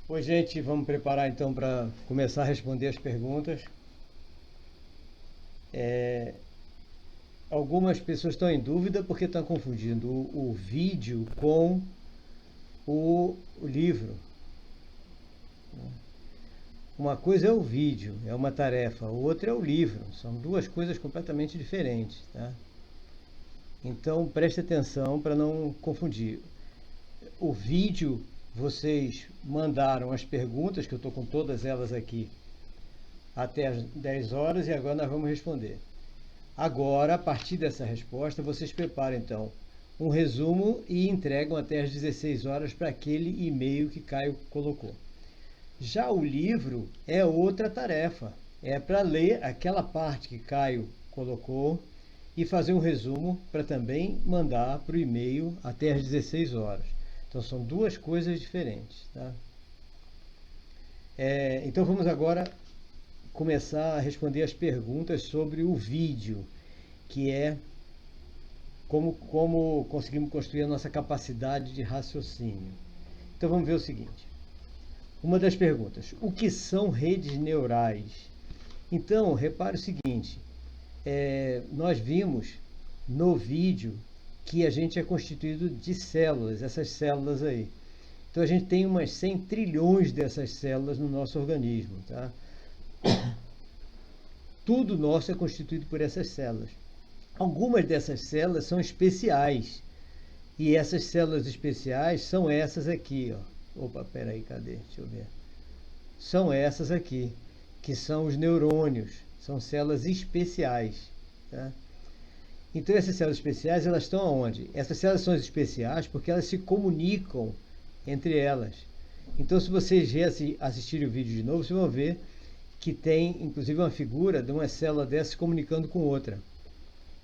Oi, gente, vamos preparar então para começar a responder as perguntas. Algumas pessoas estão em dúvida porque estão confundindo o vídeo com o livro. Uma coisa é o vídeo, é uma tarefa, outra é o livro. São duas coisas completamente diferentes, tá? Então preste atenção para não confundir. O vídeo, vocês mandaram as perguntas, que eu estou com todas elas aqui, até as 10 horas e agora nós vamos responder. Agora, a partir dessa resposta, vocês preparam então um resumo e entregam até às 16 horas para aquele e-mail que Caio colocou. Já o livro é outra tarefa, é para ler aquela parte que Caio colocou e fazer um resumo para também mandar para o e-mail até às 16 horas. Então são duas coisas diferentes. Tá? Então vamos agora começar a responder as perguntas sobre o vídeo, que é como conseguimos construir a nossa capacidade de raciocínio. Então vamos ver o seguinte. Uma das perguntas, o que são redes neurais? Então, repare o seguinte, nós vimos no vídeo que a gente é constituído de células, essas células aí. Então a gente tem umas 100 trilhões dessas células no nosso organismo, tá? Tudo nosso é constituído por essas células. Algumas dessas células são especiais. E essas células especiais são essas aqui, ó. Opa, peraí, cadê? Deixa eu ver. São essas aqui, que são os neurônios. São células especiais, tá? Então essas células especiais, elas estão aonde? Essas células são especiais porque elas se comunicam entre elas. Então se vocês assistirem o vídeo de novo, vocês vão ver que tem inclusive uma figura de uma célula dessa se comunicando com outra.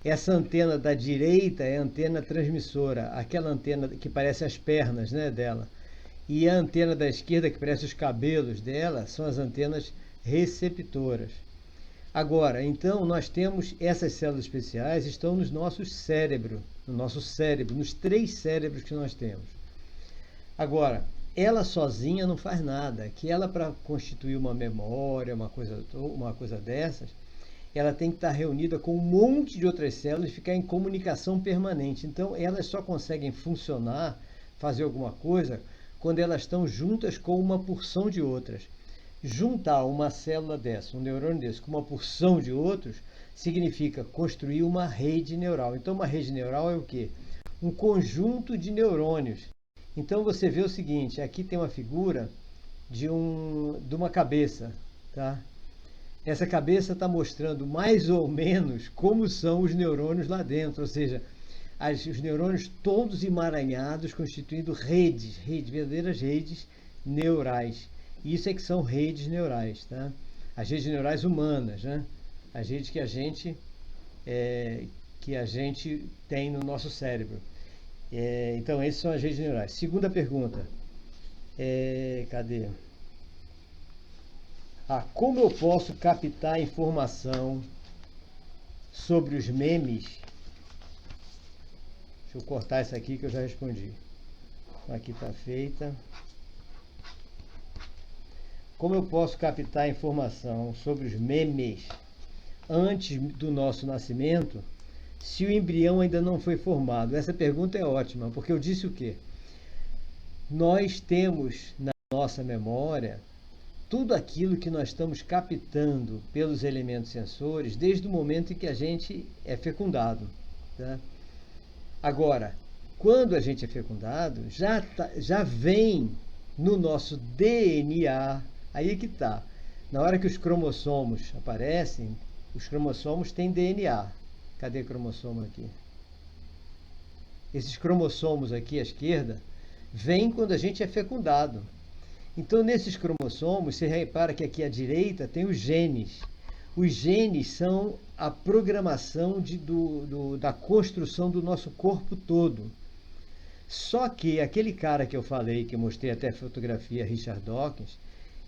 Essa antena da direita é a antena transmissora, aquela antena que parece as pernas, né, dela. E a antena da esquerda, que parece os cabelos dela, são as antenas receptoras. Agora, então, nós temos essas células especiais, estão nos nossos cérebros, no nosso cérebro, nos 3 cérebros que nós temos. Agora, ela sozinha não faz nada, que ela para constituir uma memória, uma coisa dessas, ela tem que estar reunida com um monte de outras células e ficar em comunicação permanente. Então, elas só conseguem funcionar, fazer alguma coisa, quando elas estão juntas com uma porção de outras. Juntar uma célula dessa, um neurônio desse, com uma porção de outros, significa construir uma rede neural. Então, uma rede neural é o quê? Um conjunto de neurônios. Então, você vê o seguinte, aqui tem uma figura de uma cabeça, tá? Essa cabeça está mostrando mais ou menos como são os neurônios lá dentro, ou seja, os neurônios todos emaranhados, constituindo redes, verdadeiras redes neurais. Isso é que são redes neurais, tá? As redes neurais humanas, né? As redes que a gente tem no nosso cérebro. Então, essas são as redes neurais. Segunda pergunta. Cadê? Como eu posso captar informação sobre os memes? Deixa eu cortar essa aqui que eu já respondi. Aqui está feita. Como eu posso captar informação sobre os memes antes do nosso nascimento, se o embrião ainda não foi formado? Essa pergunta é ótima, porque eu disse o quê? Nós temos na nossa memória tudo aquilo que nós estamos captando pelos elementos sensores desde o momento em que a gente é fecundado. Tá? Agora, quando a gente é fecundado, já vem no nosso DNA, aí que está. Na hora que os cromossomos aparecem, os cromossomos têm DNA. Cadê o cromossomo aqui? Esses cromossomos aqui à esquerda vêm quando a gente é fecundado. Então, nesses cromossomos, você repara que aqui à direita tem os genes. Os genes são a programação da construção do nosso corpo todo. Só que aquele cara que eu falei, que eu mostrei até a fotografia, Richard Dawkins,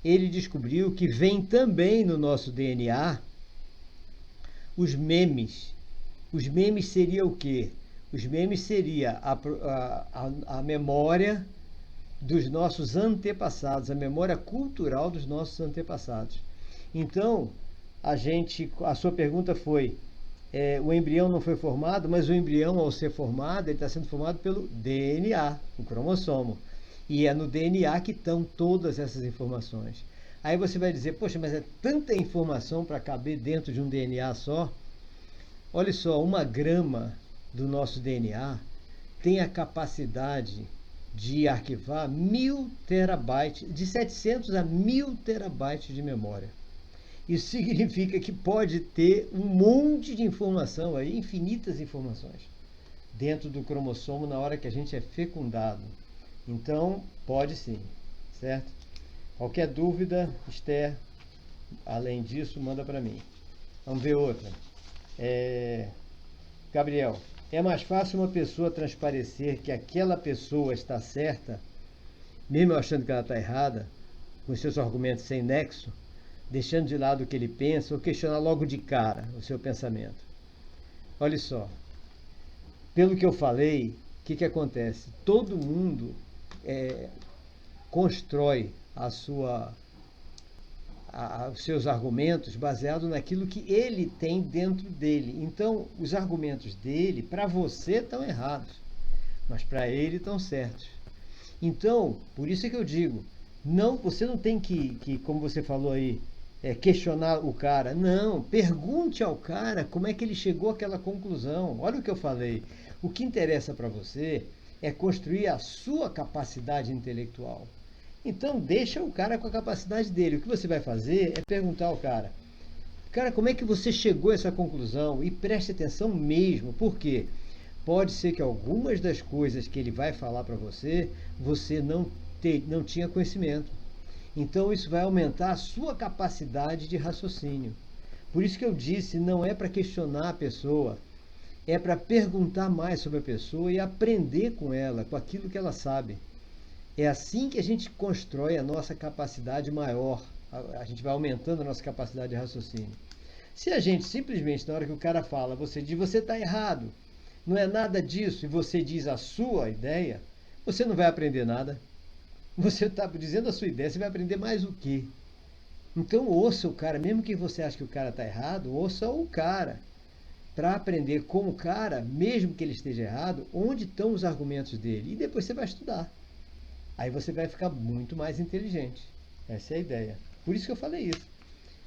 ele descobriu que vem também no nosso DNA os memes. Os memes seria o quê? Os memes seria a memória dos nossos antepassados, a memória cultural dos nossos antepassados. Então, a sua pergunta foi, o embrião não foi formado, mas o embrião, ao ser formado, ele está sendo formado pelo DNA, o cromossomo. E é no DNA que estão todas essas informações. Aí você vai dizer, poxa, mas é tanta informação para caber dentro de um DNA só? Olha só, 1 grama do nosso DNA tem a capacidade de arquivar 1.000 terabytes, de 700 a 1.000 terabytes de memória. Isso significa que pode ter um monte de informação aí, infinitas informações, dentro do cromossomo na hora que a gente é fecundado. Então, pode sim, certo? Qualquer dúvida, Esther, além disso, manda para mim. Vamos ver outra. Gabriel, é mais fácil uma pessoa transparecer que aquela pessoa está certa, mesmo eu achando que ela está errada, com seus argumentos sem nexo, deixando de lado o que ele pensa, ou questionar logo de cara o seu pensamento. Olha só, pelo que eu falei, o que acontece? Todo mundo constrói os seus argumentos baseado naquilo que ele tem dentro dele. Então, os argumentos dele, para você, estão errados, mas para ele estão certos. Então, por isso é que eu digo, não, você não tem que como você falou aí, questionar o cara. Não, pergunte ao cara como é que ele chegou àquela conclusão. Olha o que eu falei. O que interessa para você é construir a sua capacidade intelectual. Então, deixa o cara com a capacidade dele. O que você vai fazer é perguntar ao cara, como é que você chegou a essa conclusão? E preste atenção mesmo, por quê? Pode ser que algumas das coisas que ele vai falar para você, você não tinha conhecimento. Então, isso vai aumentar a sua capacidade de raciocínio. Por isso que eu disse, não é para questionar a pessoa, é para perguntar mais sobre a pessoa e aprender com ela, com aquilo que ela sabe. É assim que a gente constrói a nossa capacidade maior. A gente vai aumentando a nossa capacidade de raciocínio. Se a gente simplesmente, na hora que o cara fala, você diz, você está errado, não é nada disso, e você diz a sua ideia, você não vai aprender nada. Você está dizendo a sua ideia, você vai aprender mais o quê? Então ouça o cara, mesmo que você ache que o cara está errado, ouça o cara, para aprender com o cara, mesmo que ele esteja errado, onde estão os argumentos dele. E depois você vai estudar. Aí você vai ficar muito mais inteligente. Essa é a ideia. Por isso que eu falei isso.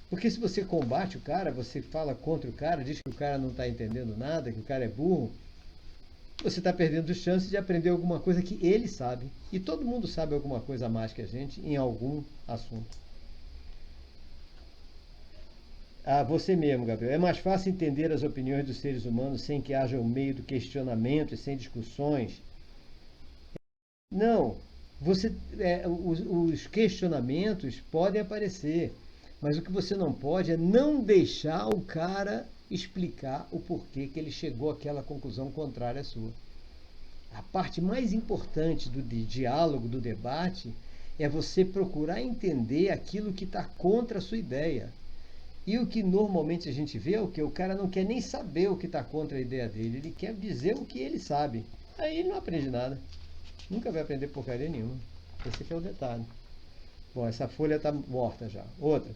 Porque se você combate o cara, você fala contra o cara, diz que o cara não está entendendo nada, que o cara é burro, você está perdendo chance de aprender alguma coisa que ele sabe. E todo mundo sabe alguma coisa a mais que a gente em algum assunto. Você mesmo, Gabriel. É mais fácil entender as opiniões dos seres humanos sem que haja o meio do questionamento e sem discussões. Não. Os questionamentos podem aparecer, mas o que você não pode é não deixar o cara explicar o porquê que ele chegou àquela conclusão contrária à sua. A parte mais importante do diálogo, do debate, é você procurar entender aquilo que está contra a sua ideia. E o que normalmente a gente vê é o que? O cara não quer nem saber o que está contra a ideia dele, ele quer dizer o que ele sabe. Aí ele não aprende nada. Nunca vai aprender porcaria nenhuma. Esse aqui é o detalhe. Bom, essa folha está morta já. Outra.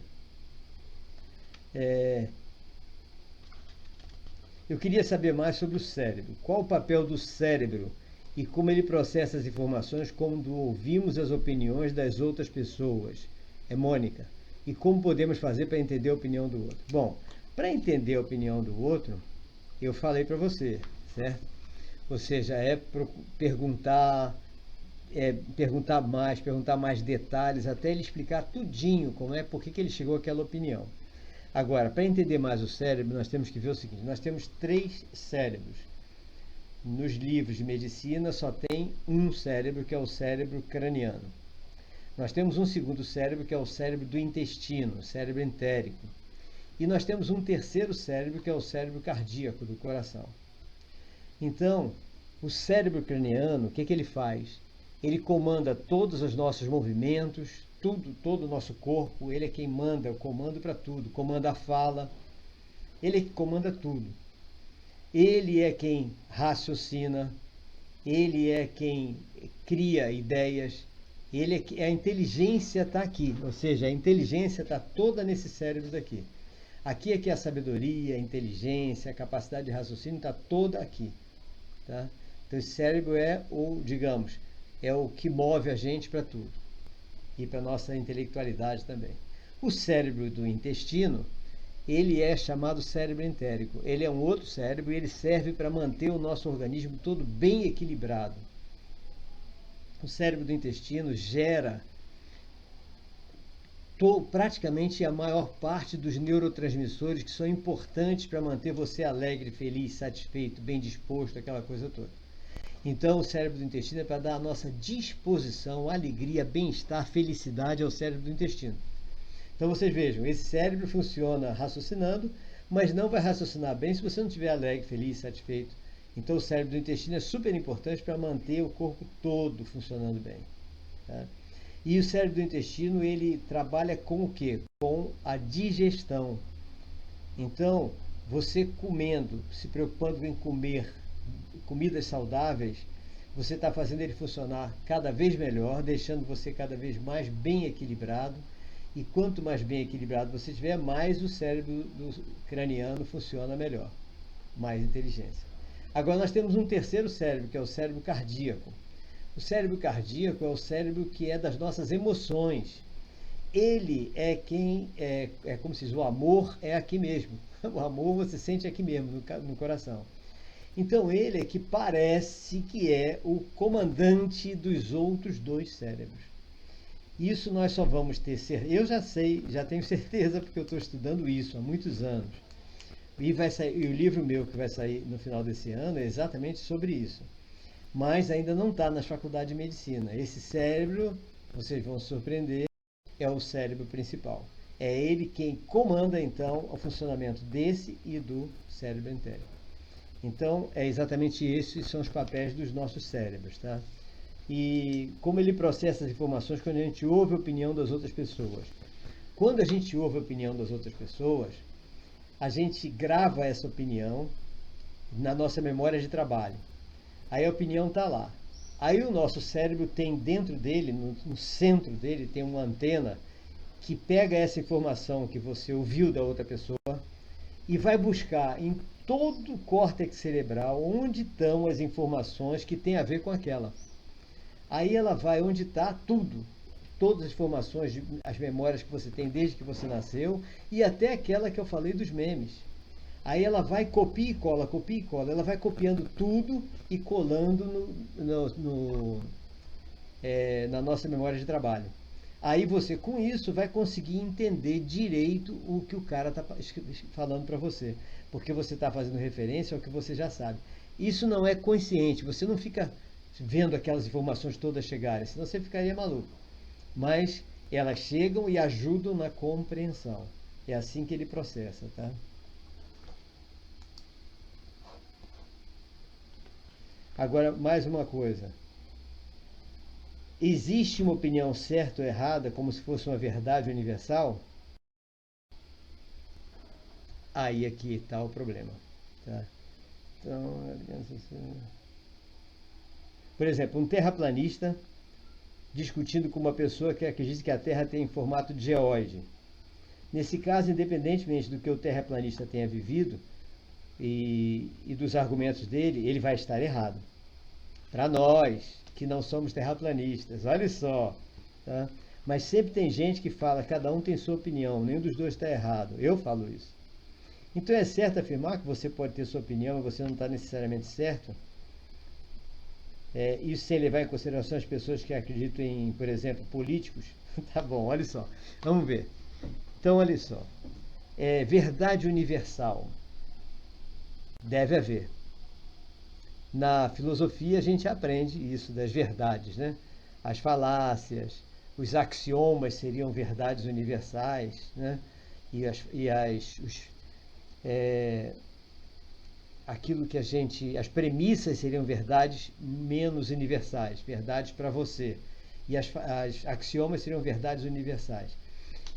Eu queria saber mais sobre o cérebro. Qual o papel do cérebro e como ele processa as informações quando ouvimos as opiniões das outras pessoas? Mônica. E como podemos fazer para entender a opinião do outro? Bom, para entender a opinião do outro, eu falei para você, certo? Ou seja, perguntar mais detalhes, até ele explicar tudinho por que ele chegou àquela opinião. Agora, para entender mais o cérebro, nós temos que ver o seguinte, nós temos 3 cérebros. Nos livros de medicina só tem um cérebro, que é o cérebro craniano. Nós temos um segundo cérebro, que é o cérebro do intestino, o cérebro entérico. E nós temos um terceiro cérebro, que é o cérebro cardíaco, do coração. Então, o cérebro craniano, o que ele faz? Ele comanda todos os nossos movimentos, todo o nosso corpo, ele é quem manda, o comando para tudo, comanda a fala, ele é que comanda tudo. Ele é quem raciocina, ele é quem cria ideias, A inteligência está aqui, ou seja, a inteligência está toda nesse cérebro daqui. Aqui é que a sabedoria, a inteligência, a capacidade de raciocínio está toda aqui. Tá? Então esse cérebro é digamos, é o que move a gente para tudo. E para a nossa intelectualidade também. O cérebro do intestino, ele é chamado cérebro entérico. Ele é um outro cérebro e ele serve para manter o nosso organismo todo bem equilibrado. O cérebro do intestino gera praticamente a maior parte dos neurotransmissores que são importantes para manter você alegre, feliz, satisfeito, bem disposto, aquela coisa toda. Então, o cérebro do intestino é para dar a nossa disposição, alegria, bem-estar, felicidade ao cérebro do intestino. Então, vocês vejam, esse cérebro funciona raciocinando, mas não vai raciocinar bem se você não estiver alegre, feliz, satisfeito. Então, o cérebro do intestino é super importante para manter o corpo todo funcionando bem. Tá? E o cérebro do intestino, ele trabalha com o quê? Com a digestão. Então, você comendo, se preocupando em comer comidas saudáveis, você está fazendo ele funcionar cada vez melhor, deixando você cada vez mais bem equilibrado. E quanto mais bem equilibrado você tiver, mais o cérebro craniano funciona melhor, mais inteligência. Agora nós temos um terceiro cérebro, que é o cérebro cardíaco. O cérebro cardíaco é o cérebro que é das nossas emoções. Ele é como se diz, o amor é aqui mesmo. O amor você sente aqui mesmo, no coração. Então ele é que parece que é o comandante dos outros dois cérebros. Isso nós só vamos ter certeza. Eu já sei, já tenho certeza, porque eu estou estudando isso há muitos anos. E o livro meu que vai sair no final desse ano é exatamente sobre isso. Mas ainda não está nas faculdades de medicina. Esse cérebro, vocês vão se surpreender, é o cérebro principal. É ele quem comanda, então, o funcionamento desse e do cérebro entérico. Então, é exatamente esses são os papéis dos nossos cérebros, tá? E como ele processa as informações quando a gente ouve a opinião das outras pessoas. Quando a gente ouve a opinião das outras pessoas, a gente grava essa opinião na nossa memória de trabalho. Aí a opinião está lá. Aí o nosso cérebro tem dentro dele, no centro dele, tem uma antena que pega essa informação que você ouviu da outra pessoa e vai buscar em todo o córtex cerebral onde estão as informações que têm a ver com aquela. Aí ela vai onde está tudo, todas as informações, as memórias que você tem desde que você nasceu e até aquela que eu falei dos memes. Aí ela vai copia e cola, ela vai copiando tudo e colando na nossa memória de trabalho. Aí você, com isso, vai conseguir entender direito o que o cara está falando para você, porque você está fazendo referência ao que você já sabe. Isso não é consciente, você não fica vendo aquelas informações todas chegarem, senão você ficaria maluco. Mas elas chegam e ajudam na compreensão. É assim que ele processa, tá? Agora, mais uma coisa. Existe uma opinião certa ou errada, como se fosse uma verdade universal? Aí aqui está o problema. Tá? Então, por exemplo, um terraplanista discutindo com uma pessoa que acredita que a Terra tem formato de geóide. Nesse caso, independentemente do que o terraplanista tenha vivido e dos argumentos dele, ele vai estar errado. Para nós, que não somos terraplanistas, olha só. Tá? Mas sempre tem gente que fala, cada um tem sua opinião, nenhum dos dois está errado. Eu falo isso. Então é certo afirmar que você pode ter sua opinião e você não está necessariamente certo? Isso sem levar em consideração as pessoas que acreditam em, por exemplo, políticos? Tá bom, olha só. Vamos ver. Então, olha só. Verdade universal. Deve haver. Na filosofia a gente aprende isso das verdades, né? As falácias, os axiomas seriam verdades universais, né? Aquilo que as premissas seriam verdades menos universais, verdades para você. E as axiomas seriam verdades universais.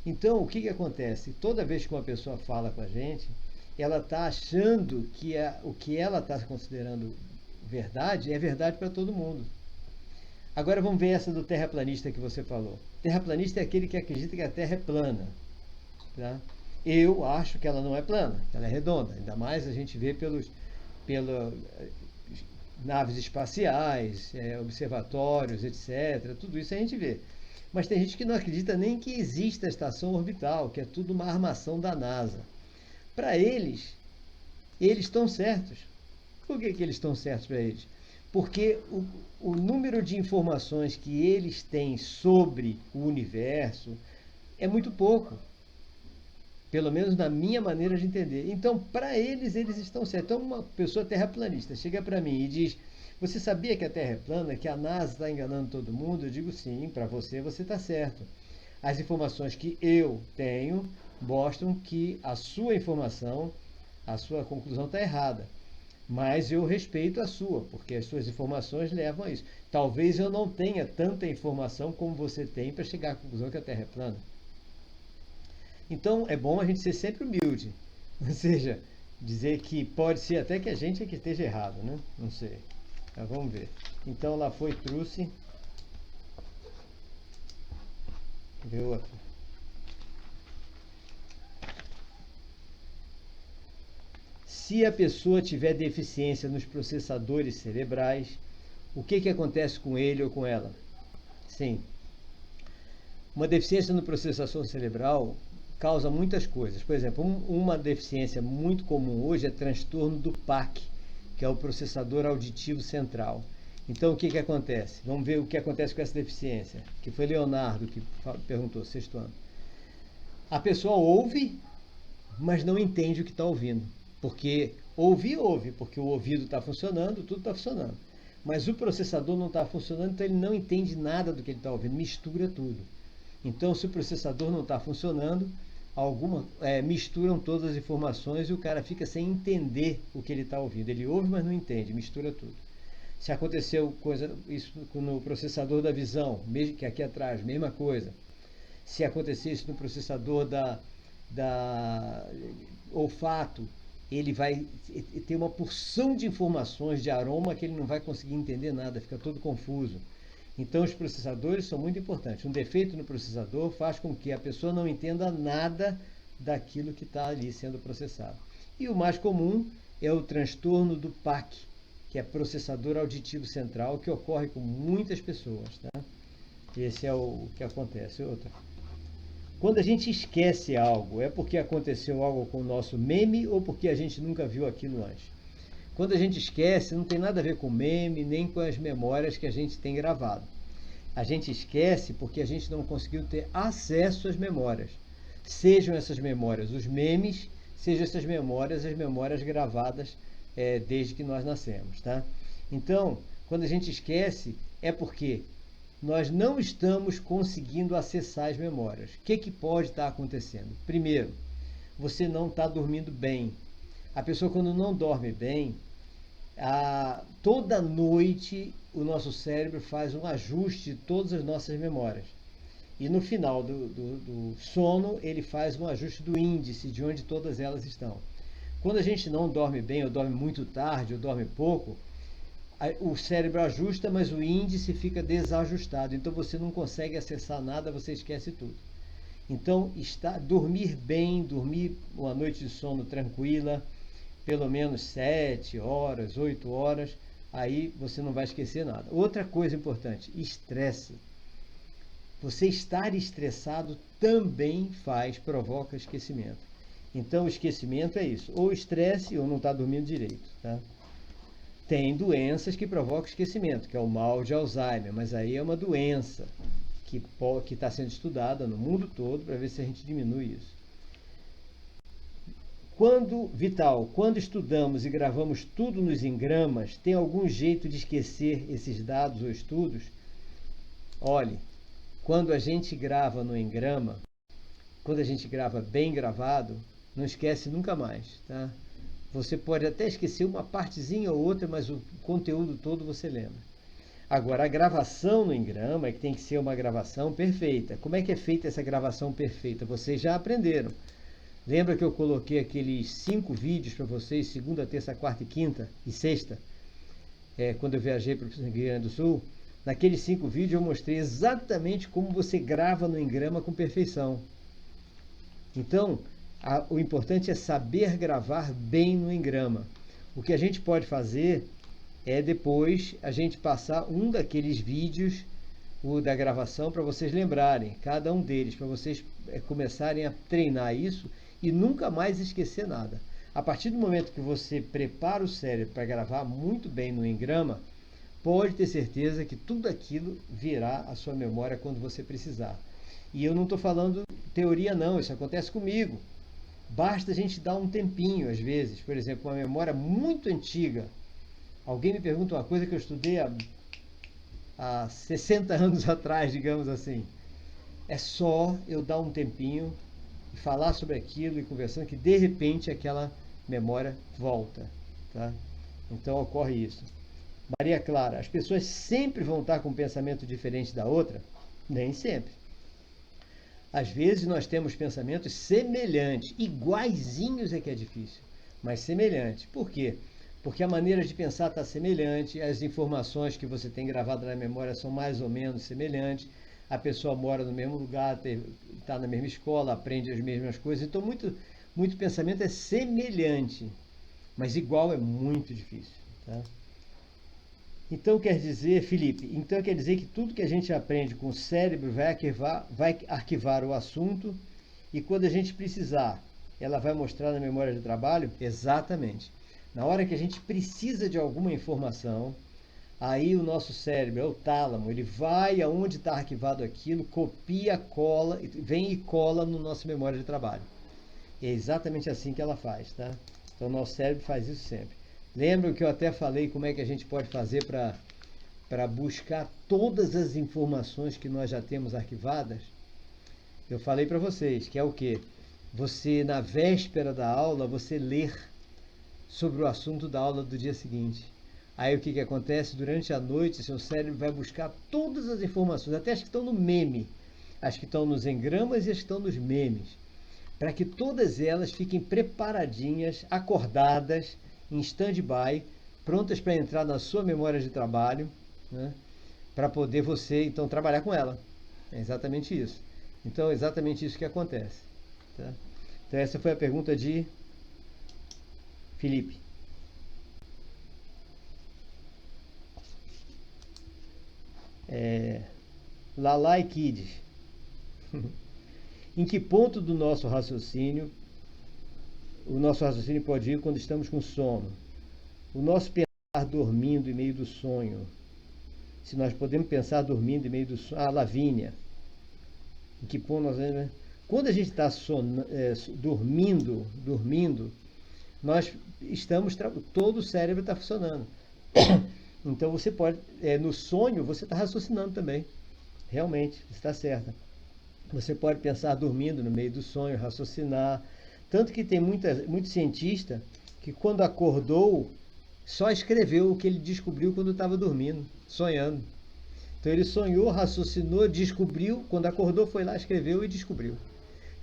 Então, o que acontece? Toda vez que uma pessoa fala com a gente, ela está achando que o que ela está considerando verdade é verdade para todo mundo. Agora vamos ver essa do terraplanista que você falou. Terraplanista é aquele que acredita que a Terra é plana. Tá? Eu acho que ela não é plana, que ela é redonda. Ainda mais a gente vê pelas naves espaciais, observatórios, etc. Tudo isso a gente vê. Mas tem gente que não acredita nem que exista a estação orbital, que é tudo uma armação da NASA. Para eles estão certos. Por que eles estão certos para eles? Porque o número de informações que eles têm sobre o universo é muito pouco. Pelo menos na minha maneira de entender. Então, para eles estão certos. Então, uma pessoa terraplanista chega para mim e diz: você sabia que a Terra é plana, que a NASA está enganando todo mundo? Eu digo sim, para você está certo. As informações que eu tenho mostram que a sua informação, a sua conclusão está errada. Mas eu respeito a sua, porque as suas informações levam a isso. Talvez eu não tenha tanta informação como você tem para chegar à conclusão que a Terra é plana. Então é bom a gente ser sempre humilde. Ou seja, dizer que pode ser até que a gente é que esteja errado, né? Não sei. Mas vamos ver. Então lá foi Truce. Vê outra. Se a pessoa tiver deficiência nos processadores cerebrais, o que acontece com ele ou com ela? Sim. Uma deficiência no processador cerebral causa muitas coisas. Por exemplo, uma deficiência muito comum hoje é transtorno do PAC, que é o processador auditivo central. Então, o que acontece? Vamos ver o que acontece com essa deficiência, que foi Leonardo que perguntou, sexto ano. A pessoa ouve, mas não entende o que está ouvindo. Porque ouve, porque o ouvido está funcionando, tudo está funcionando. Mas o processador não está funcionando, então ele não entende nada do que ele está ouvindo, mistura tudo. Então, se o processador não está funcionando, misturam todas as informações e o cara fica sem entender o que ele está ouvindo. Ele ouve, mas não entende, mistura tudo. Se aconteceu isso no processador da visão, mesmo que aqui atrás, mesma coisa. Se acontecer isso no processador da olfato, ele vai ter uma porção de informações de aroma que ele não vai conseguir entender nada, fica todo confuso. Então os processadores são muito importantes. Um defeito no processador faz com que a pessoa não entenda nada daquilo que está ali sendo processado. E o mais comum é o transtorno do PAC, que é processador auditivo central, que ocorre com muitas pessoas. Tá? Esse é o que acontece. Outra. Quando a gente esquece algo, é porque aconteceu algo com o nosso meme ou porque a gente nunca viu aquilo antes? Quando a gente esquece, não tem nada a ver com meme, nem com as memórias que a gente tem gravado. A gente esquece porque a gente não conseguiu ter acesso às memórias. Sejam essas memórias os memes, sejam essas memórias as memórias gravadas desde que nós nascemos. Tá? Então, quando a gente esquece, é porque nós não estamos conseguindo acessar as memórias. O que pode estar acontecendo? Primeiro, você não está dormindo bem. A pessoa, quando não dorme bem, toda noite o nosso cérebro faz um ajuste de todas as nossas memórias. E no final do sono, ele faz um ajuste do índice de onde todas elas estão. Quando a gente não dorme bem, ou dorme muito tarde, ou dorme pouco, o cérebro ajusta, mas o índice fica desajustado. Então você não consegue acessar nada, você esquece tudo. Então, dormir bem, dormir uma noite de sono tranquila, pelo menos 7 horas, 8 horas, aí você não vai esquecer nada. Outra coisa importante, estresse. Você estar estressado também provoca esquecimento. Então, o esquecimento é isso, ou estresse ou não está dormindo direito. Tá? Tem doenças que provocam esquecimento, que é o mal de Alzheimer, mas aí é uma doença que está sendo estudada no mundo todo para ver se a gente diminui isso. Quando estudamos e gravamos tudo nos engramas, tem algum jeito de esquecer esses dados ou estudos? Olhe, quando a gente grava no engrama, quando a gente grava bem gravado, não esquece nunca mais, tá? Você pode até esquecer uma partezinha ou outra, mas o conteúdo todo você lembra. Agora, a gravação no engrama é que tem que ser uma gravação perfeita. Como é que é feita essa gravação perfeita? Vocês já aprenderam. Lembra que eu coloquei aqueles 5 vídeos para vocês, segunda, terça, quarta e quinta e sexta, quando eu viajei para o Rio Grande do Sul? Naqueles 5 vídeos eu mostrei exatamente como você grava no Engrama com perfeição. Então, o importante é saber gravar bem no Engrama. O que a gente pode fazer é depois a gente passar um daqueles vídeos, o da gravação, para vocês lembrarem, cada um deles, para vocês começarem a treinar isso e nunca mais esquecer nada. A partir do momento que você prepara o cérebro para gravar muito bem no Engrama, pode ter certeza que tudo aquilo virá à sua memória quando você precisar. E eu não estou falando teoria não, isso acontece comigo. Basta a gente dar um tempinho, às vezes. Por exemplo, uma memória muito antiga. Alguém me pergunta uma coisa que eu estudei há 60 anos atrás, digamos assim. É só eu dar um tempinho e falar sobre aquilo e conversando que de repente aquela memória volta. Tá? Então ocorre isso. Maria Clara, as pessoas sempre vão estar com um pensamento diferente da outra? Nem sempre. Às vezes nós temos pensamentos semelhantes, iguaizinhos é que é difícil, mas semelhantes. Por quê? Porque a maneira de pensar está semelhante, as informações que você tem gravado na memória são mais ou menos semelhantes, a pessoa mora no mesmo lugar, está na mesma escola, aprende as mesmas coisas, então muito pensamento é semelhante, mas igual é muito difícil. Tá? Então quer dizer, Felipe, então quer dizer que tudo que a gente aprende com o cérebro vai arquivar o assunto e quando a gente precisar, ela vai mostrar na memória de trabalho? Exatamente. Na hora que a gente precisa de alguma informação, aí o nosso cérebro, é o tálamo, ele vai aonde está arquivado aquilo, copia, cola, vem e cola no nosso memória de trabalho. É exatamente assim que ela faz, tá? Então o nosso cérebro faz isso sempre. Lembram que eu até falei como é que a gente pode fazer para buscar todas as informações que nós já temos arquivadas? Eu falei para vocês que é o quê? Você, na véspera da aula, você ler sobre o assunto da aula do dia seguinte. Aí o que acontece? Durante a noite, seu cérebro vai buscar todas as informações, até as que estão no meme, as que estão nos engramas e as que estão nos memes, para que todas elas fiquem preparadinhas, acordadas, em stand-by, prontas para entrar na sua memória de trabalho, né, para poder você, então, trabalhar com ela. É exatamente isso. Então, é exatamente isso que acontece. Tá? Então, essa foi a pergunta de Felipe. Lalai Kids. Em que ponto do nosso raciocínio o nosso raciocínio pode ir quando estamos com sono? O nosso pensar dormindo em meio do sonho. Se nós podemos pensar dormindo em meio do sonho. Lavínia. Em que ponto nós... Quando a gente está dormindo, nós estamos... Todo o cérebro está funcionando. Então você pode... no sonho, você está raciocinando também. Realmente, você está certa. Você pode pensar dormindo no meio do sonho, raciocinar. Tanto que tem muito cientista que quando acordou, só escreveu o que ele descobriu quando estava dormindo, sonhando. Então ele sonhou, raciocinou, descobriu, quando acordou foi lá, escreveu e descobriu.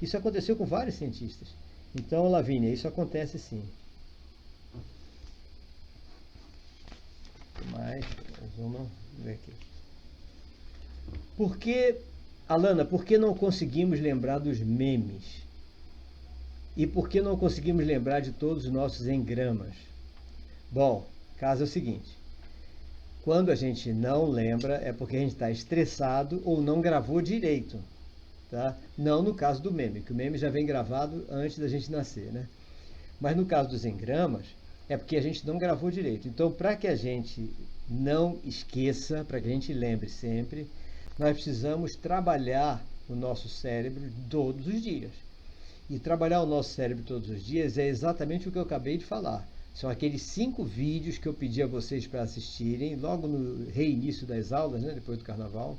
Isso aconteceu com vários cientistas. Então, Lavínia, isso acontece sim. Mais, vamos ver aqui. Alana, por que não conseguimos lembrar dos memes? E por que não conseguimos lembrar de todos os nossos engramas? Bom, o caso é o seguinte. Quando a gente não lembra, é porque a gente está estressado ou não gravou direito. Tá? Não no caso do meme, que o meme já vem gravado antes da gente nascer, né? Mas no caso dos engramas, é porque a gente não gravou direito. Então, para que a gente não esqueça, para que a gente lembre sempre, nós precisamos trabalhar o nosso cérebro todos os dias. E trabalhar o nosso cérebro todos os dias é exatamente o que eu acabei de falar. São aqueles 5 vídeos que eu pedi a vocês para assistirem logo no reinício das aulas, né, depois do carnaval.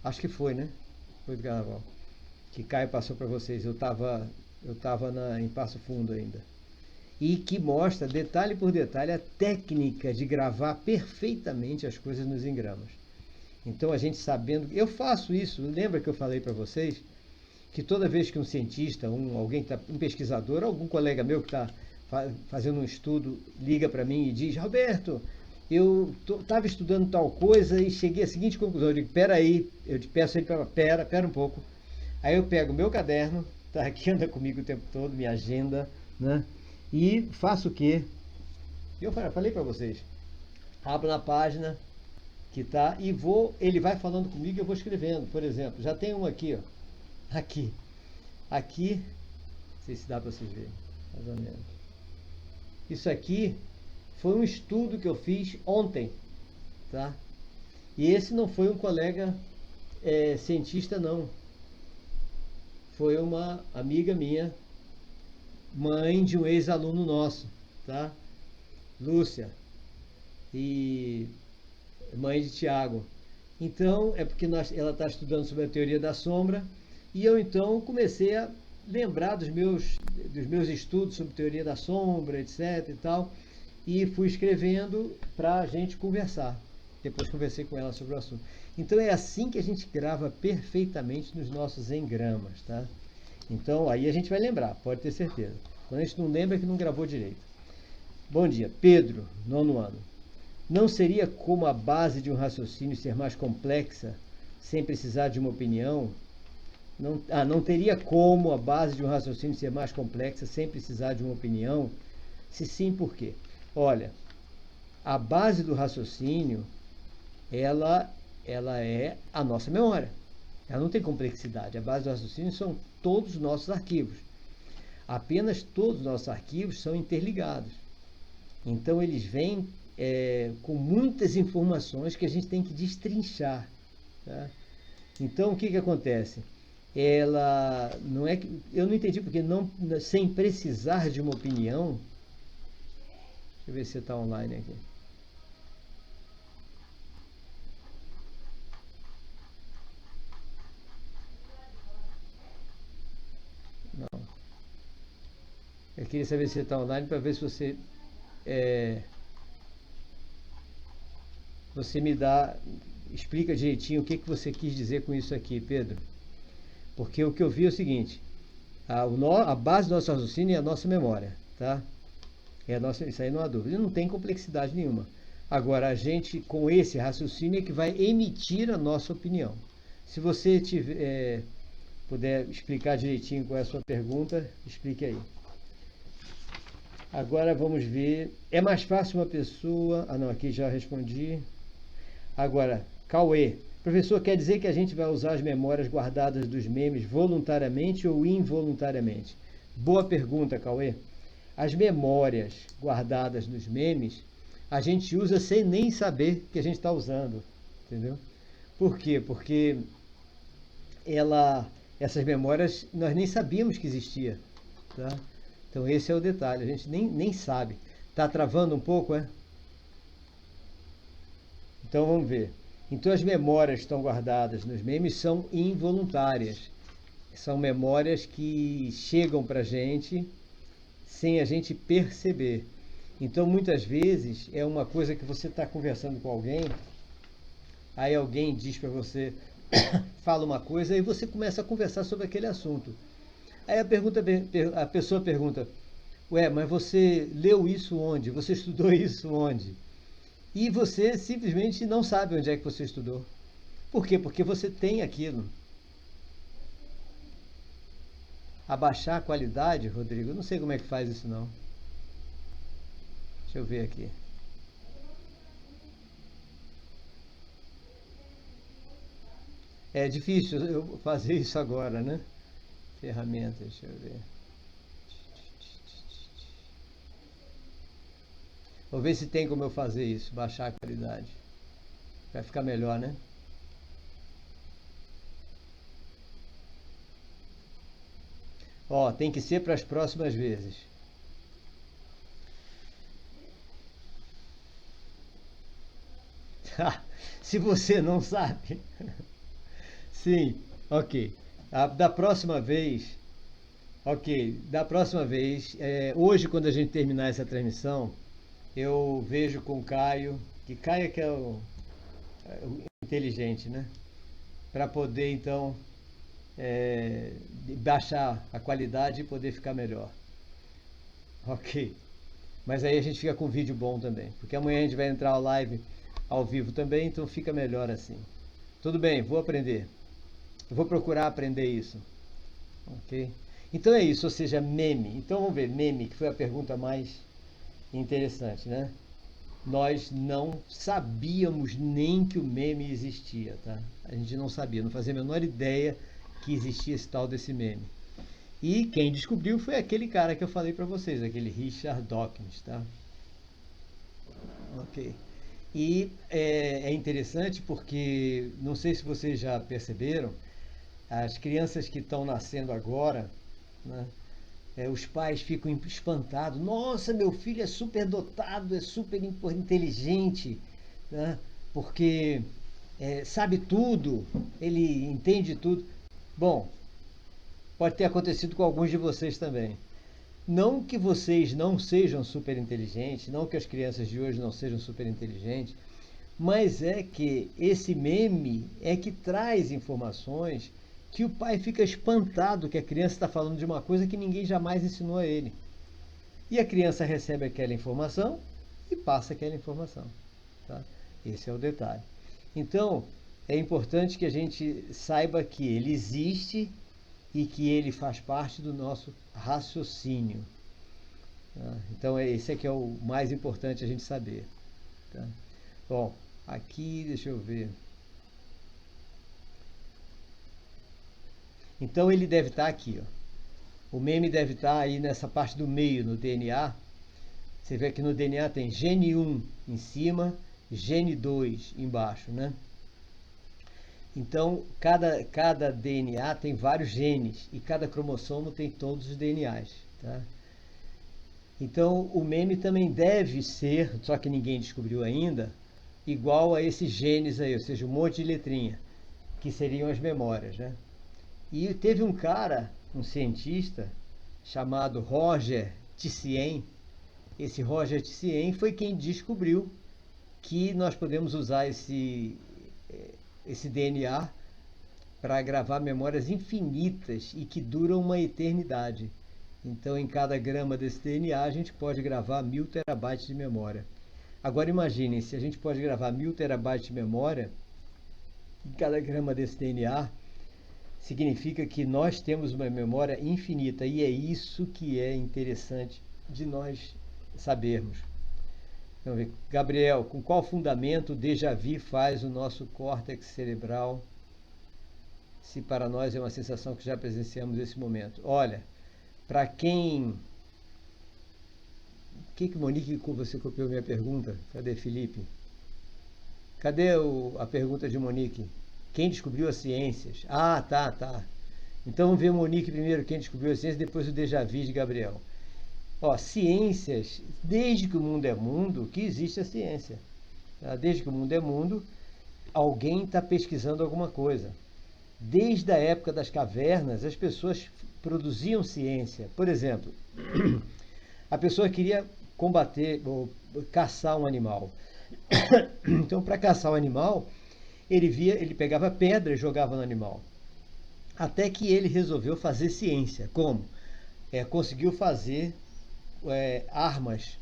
Acho que foi, né? Foi do carnaval. Que Caio passou para vocês. Eu estava em Passo Fundo ainda. E que mostra, detalhe por detalhe, a técnica de gravar perfeitamente as coisas nos engramas. Então, a gente sabendo... Eu faço isso. Lembra que eu falei para vocês que toda vez que um cientista, um pesquisador, algum colega meu que está fazendo um estudo, liga para mim e diz: Roberto, eu estava estudando tal coisa e cheguei à seguinte conclusão. Eu digo, peraí, eu te peço ele para, pera um pouco. Aí eu pego o meu caderno, tá aqui, anda comigo o tempo todo, minha agenda, né? E faço o quê? Eu falei para vocês, abro na página que tá e vou, ele vai falando comigo e eu vou escrevendo. Por exemplo, já tem um aqui, ó. Aqui, não sei se dá para vocês verem, mais ou menos. Isso aqui foi um estudo que eu fiz ontem, tá? E esse não foi um colega cientista, não. Foi uma amiga minha, mãe de um ex-aluno nosso, tá? Lúcia, e mãe de Tiago. Então, é porque ela está estudando sobre a teoria da sombra, e eu então comecei a lembrar dos meus estudos sobre teoria da sombra, etc e tal, e fui escrevendo para a gente conversar. Depois conversei com ela sobre o assunto. Então é assim que a gente grava perfeitamente nos nossos engramas, tá? Então aí a gente vai lembrar, pode ter certeza. Quando a gente não lembra é que não gravou direito. Bom dia, Pedro, 9º ano. Não seria como a base de um raciocínio ser mais complexa, sem precisar de uma opinião? Não teria como a base de um raciocínio ser mais complexa, sem precisar de uma opinião? Se sim, por quê? Olha, a base do raciocínio, ela é a nossa memória. Ela não tem complexidade. A base do raciocínio são todos os nossos arquivos. Apenas todos os nossos arquivos são interligados. Então eles vêm com muitas informações que a gente tem que destrinchar. Tá? Então o que acontece? Ela não é que eu não entendi porque não, sem precisar de uma opinião. Deixa eu ver se você está online aqui. Não. Eu queria saber se você está online para ver se você me explica direitinho o que você quis dizer com isso aqui, Pedro. Porque o que eu vi é o seguinte: a base do nosso raciocínio é a nossa memória, tá? Isso aí não há dúvida, não tem complexidade nenhuma. Agora, a gente, com esse raciocínio, é que vai emitir a nossa opinião. Se você puder explicar direitinho qual é a sua pergunta, explique aí. Agora vamos ver. É mais fácil uma pessoa. Não, aqui já respondi. Agora, Cauê. Professor, quer dizer que a gente vai usar as memórias guardadas dos memes voluntariamente ou involuntariamente? Boa pergunta, Cauê. As memórias guardadas nos memes, a gente usa sem nem saber que a gente está usando, entendeu? Por quê? Porque essas memórias nós nem sabíamos que existia, tá? Então esse é o detalhe, a gente nem sabe. Está travando um pouco, é? Então vamos ver. Então as memórias que estão guardadas nos memes são involuntárias. São memórias que chegam para a gente sem a gente perceber. Então muitas vezes é uma coisa que você está conversando com alguém, aí alguém diz para você, fala uma coisa e você começa a conversar sobre aquele assunto. Aí a pessoa pergunta, ué, mas você leu isso onde? Você estudou isso onde? E você simplesmente não sabe onde é que você estudou. Por quê? Porque você tem aquilo. Abaixar a qualidade, Rodrigo, eu não sei como é que faz isso não. Deixa eu ver aqui. É difícil eu fazer isso agora, né? Ferramentas, deixa eu ver. Vou ver se tem como eu fazer isso, baixar a qualidade. Vai ficar melhor, né? Ó, tem que ser para as próximas vezes. Se você não sabe. Sim, ok. Da próxima vez, ok, da próxima vez, hoje quando a gente terminar essa transmissão, eu vejo com o Caio, que Caio é que é o inteligente, né? Para poder então baixar a qualidade e poder ficar melhor. Ok. Mas aí a gente fica com um vídeo bom também, porque amanhã a gente vai entrar a live ao vivo também, então fica melhor assim. Tudo bem, vou aprender. Vou procurar aprender isso. Ok? Então é isso, ou seja, meme. Então vamos ver, meme, que foi a pergunta mais interessante, né? Nós não sabíamos nem que o meme existia, tá? A gente não sabia, não fazia a menor ideia que existia esse tal desse meme. E quem descobriu foi aquele cara que eu falei para vocês, aquele Richard Dawkins, tá? Ok. E é interessante porque, não sei se vocês já perceberam, as crianças que estão nascendo agora, né, os pais ficam espantados. Nossa, meu filho é super dotado, é super inteligente, né, porque sabe tudo, ele entende tudo. Bom, pode ter acontecido com alguns de vocês também. Não que vocês não sejam super inteligentes, não que as crianças de hoje não sejam super inteligentes, mas é que esse meme é que traz informações que o pai fica espantado que a criança está falando de uma coisa que ninguém jamais ensinou a ele. E a criança recebe aquela informação e passa aquela informação. Tá? Esse é o detalhe. Então, é importante que a gente saiba que ele existe e que ele faz parte do nosso raciocínio. Tá? Então, esse é que é o mais importante a gente saber. Tá? Bom, aqui, deixa eu ver. Então ele deve estar aqui, ó. O meme deve estar aí nessa parte do meio, no DNA. Você vê que no DNA tem gene 1 em cima, gene 2 embaixo, né? Então, cada DNA tem vários genes e cada cromossomo tem todos os DNAs, tá? Então, o meme também deve ser, só que ninguém descobriu ainda, igual a esses genes aí, ou seja, um monte de letrinha, que seriam as memórias, né? E teve um cara, um cientista, chamado Roger Tissien. Esse Roger Tissien foi quem descobriu que nós podemos usar esse DNA para gravar memórias infinitas e que duram uma eternidade. Então, em cada grama desse DNA, a gente pode gravar 1000 terabytes de memória. Agora, imaginem, se a gente pode gravar 1000 terabytes de memória, em cada grama desse DNA, significa que nós temos uma memória infinita, e é isso que é interessante de nós sabermos. Vamos ver. Gabriel, com qual fundamento o déjà vu faz o nosso córtex cerebral, se para nós é uma sensação que já presenciamos nesse momento? Olha, para quem... O que Monique, você copiou minha pergunta? Cadê Felipe? Cadê a pergunta de Monique? Quem descobriu as ciências? Ah, tá. Então vamos ver Monique primeiro, quem descobriu as ciências, depois o déjà vu de Gabriel. Ó, ciências, desde que o mundo é mundo, que existe a ciência. Tá? Desde que o mundo é mundo, alguém está pesquisando alguma coisa. Desde a época das cavernas, as pessoas produziam ciência. Por exemplo, a pessoa queria combater ou caçar um animal. Então, para caçar o animal, ele pegava pedra e jogava no animal. Até que ele resolveu fazer ciência. Como? Conseguiu fazer armas,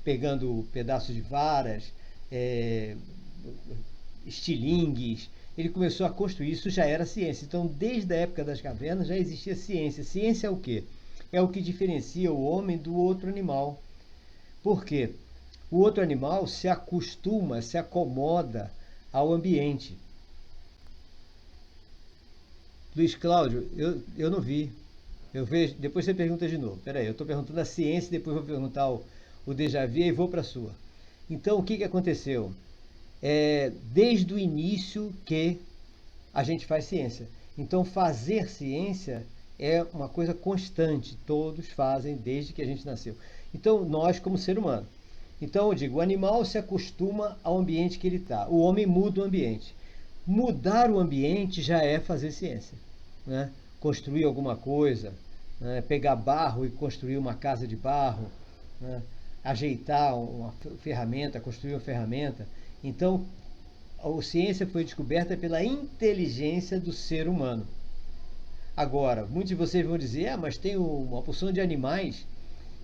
pegando pedaços de varas, estilingues. Ele começou a construir, isso já era ciência. Então, desde a época das cavernas já existia ciência. Ciência é o quê? É o que diferencia o homem do outro animal. Por quê? O outro animal se acostuma, se acomoda ao ambiente. Luiz Cláudio, eu não vi. Eu vejo, depois você pergunta de novo. Peraí, eu estou perguntando a ciência, depois vou perguntar o déjà vu e vou para a sua. Então, o que aconteceu? Desde o início que a gente faz ciência. Então, fazer ciência é uma coisa constante. Todos fazem desde que a gente nasceu. Então, nós como ser humano. Então, eu digo, o animal se acostuma ao ambiente que ele está. O homem muda o ambiente. Mudar o ambiente já é fazer ciência, né? Construir alguma coisa, né? Pegar barro e construir uma casa de barro, né? Ajeitar uma ferramenta, construir uma ferramenta. Então, a ciência foi descoberta pela inteligência do ser humano. Agora, muitos de vocês vão dizer, mas tem uma porção de animais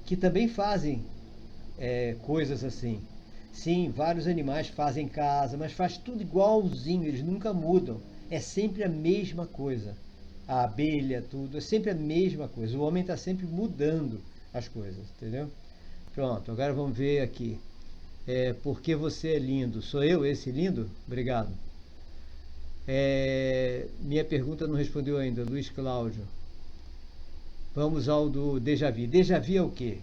que também fazem coisas assim. Sim, vários animais fazem casa, mas faz tudo igualzinho, eles nunca mudam. É sempre a mesma coisa. A abelha, tudo, é sempre a mesma coisa. O homem está sempre mudando as coisas, entendeu? Pronto, agora vamos ver aqui. Porque você é lindo. Sou eu esse lindo? Obrigado. Minha pergunta não respondeu ainda, Luiz Cláudio. Vamos ao do déjà vu. Déjà vu é o quê?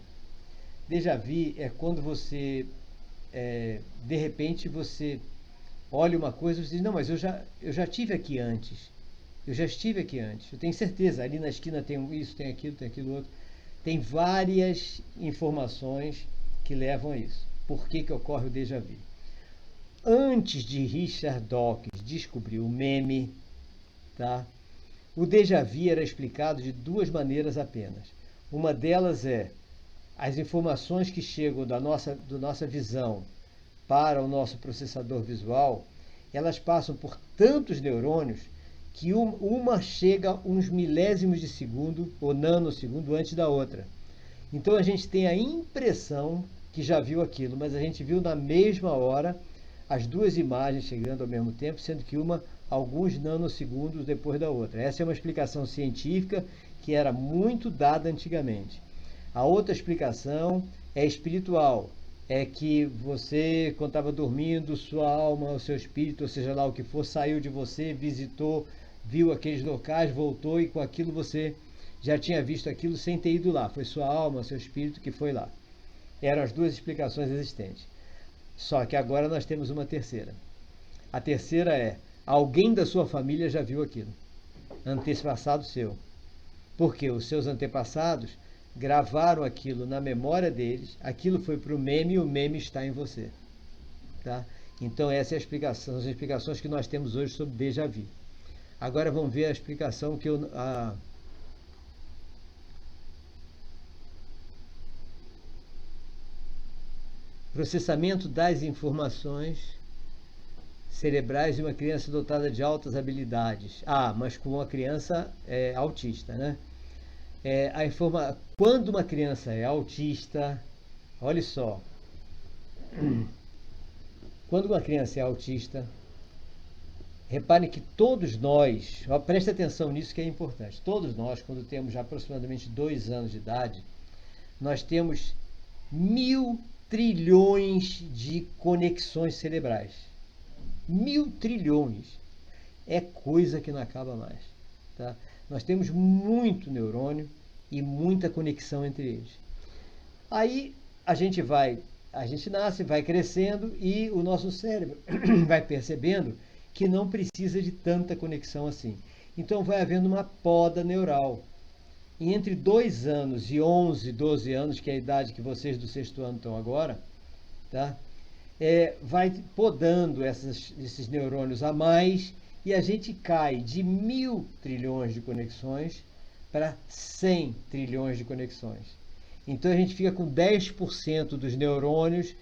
Déjà vu é quando você, de repente, você olha uma coisa e você diz, não, mas eu já tive aqui antes. Eu já estive aqui antes. Eu tenho certeza, ali na esquina tem isso, tem aquilo outro. Tem várias informações que levam a isso. Por que que ocorre o déjà vu? Antes de Richard Dawkins descobrir o meme, tá? O déjà vu era explicado de duas maneiras apenas. Uma delas é as informações que chegam da nossa visão para o nosso processador visual, elas passam por tantos neurônios que uma chega uns milésimos de segundo ou nanosegundo antes da outra. Então a gente tem a impressão que já viu aquilo, mas a gente viu na mesma hora as duas imagens chegando ao mesmo tempo, sendo que uma alguns nanosegundos depois da outra. Essa é uma explicação científica que era muito dada antigamente. A outra explicação é espiritual. É que você, quando estava dormindo, sua alma, o seu espírito, ou seja lá o que for, saiu de você, visitou, viu aqueles locais, voltou e com aquilo você já tinha visto aquilo sem ter ido lá. Foi sua alma, seu espírito que foi lá. Eram as duas explicações existentes. Só que agora nós temos uma terceira. A terceira é, alguém da sua família já viu aquilo. Antepassado seu. Porque os seus antepassados gravaram aquilo na memória deles, aquilo foi para o meme e o meme está em você. Tá? Então essa é a explicação, as explicações que nós temos hoje sobre déjà vu. Agora vamos ver a explicação que processamento das informações cerebrais de uma criança dotada de altas habilidades. Mas com uma criança autista, né? Quando uma criança é autista, olha só, quando uma criança é autista, repare que todos nós, preste atenção nisso que é importante, todos nós, quando temos aproximadamente 2 anos de idade, nós temos 1.000 trilhões de conexões cerebrais. 1.000 trilhões. É coisa que não acaba mais. Tá? Nós temos muito neurônio e muita conexão entre eles. Aí a gente nasce, vai crescendo e o nosso cérebro vai percebendo que não precisa de tanta conexão assim. Então vai havendo uma poda neural. E entre 2 anos e 11, 12 anos, que é a idade que vocês do 6º ano estão agora, tá? Vai podando esses neurônios a mais e a gente cai de 1.000 trilhões de conexões para 100 trilhões de conexões. Então a gente fica com 10% dos neurônios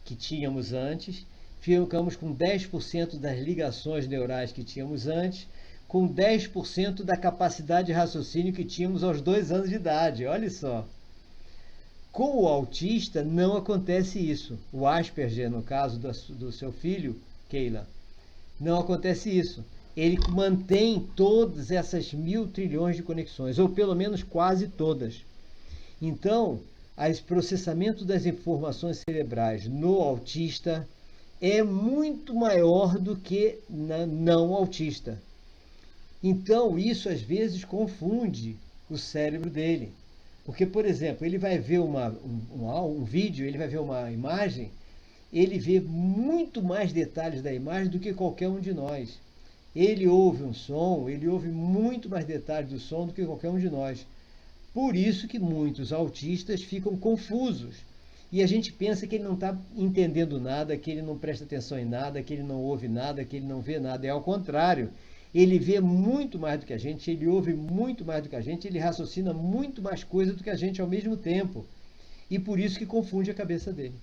que tínhamos antes, ficamos com 10% das ligações neurais que tínhamos antes, com 10% da capacidade de raciocínio que tínhamos aos 2 anos de idade. Olha só. Com o autista não acontece isso. O Asperger, no caso do seu filho, Keila, não acontece isso. Ele mantém todas essas 1.000 trilhões de conexões, ou pelo menos quase todas. Então, o processamento das informações cerebrais no autista é muito maior do que na não autista. Então, isso às vezes confunde o cérebro dele. Porque, por exemplo, ele vai ver um vídeo, ele vai ver uma imagem, ele vê muito mais detalhes da imagem do que qualquer um de nós. Ele ouve um som, ele ouve muito mais detalhes do som do que qualquer um de nós. Por isso que muitos autistas ficam confusos. E a gente pensa que ele não está entendendo nada, que ele não presta atenção em nada, que ele não ouve nada, que ele não vê nada. É ao contrário. Ele vê muito mais do que a gente, ele ouve muito mais do que a gente, ele raciocina muito mais coisa do que a gente ao mesmo tempo. E por isso que confunde a cabeça dele.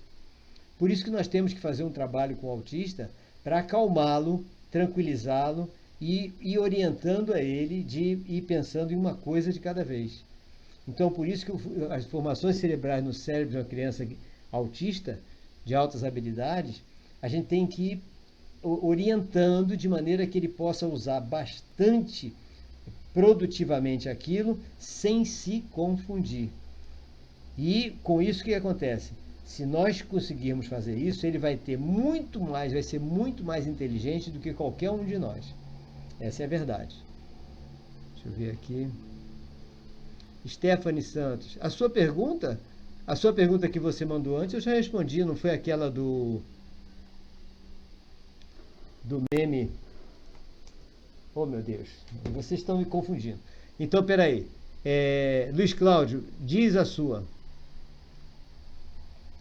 Por isso que nós temos que fazer um trabalho com o autista para acalmá-lo, tranquilizá-lo e orientando a ele de ir pensando em uma coisa de cada vez. Então, por isso que as formações cerebrais no cérebro de uma criança autista, de altas habilidades, a gente tem que ir orientando de maneira que ele possa usar bastante produtivamente aquilo sem se confundir. E com isso o que acontece? Se nós conseguirmos fazer isso, ele vai ter muito mais, vai ser muito mais inteligente do que qualquer um de nós. Essa é a verdade. Deixa eu ver aqui. Stephanie Santos, a sua pergunta que você mandou antes, eu já respondi, não foi aquela do meme? Oh, meu Deus, vocês estão me confundindo. Então, peraí. Luiz Cláudio, diz a sua.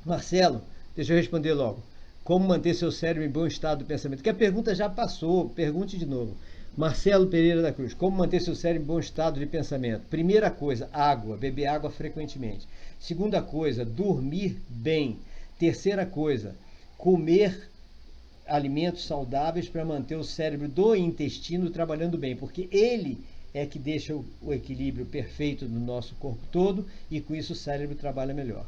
Marcelo, deixa eu responder logo. Como manter seu cérebro em bom estado do pensamento? Que a pergunta já passou, pergunte de novo. Marcelo Pereira da Cruz, como manter seu cérebro em bom estado de pensamento? Primeira coisa, água, beber água frequentemente. Segunda coisa, dormir bem. Terceira coisa, comer alimentos saudáveis para manter o cérebro do intestino trabalhando bem, porque ele é que deixa o equilíbrio perfeito do nosso corpo todo e com isso o cérebro trabalha melhor.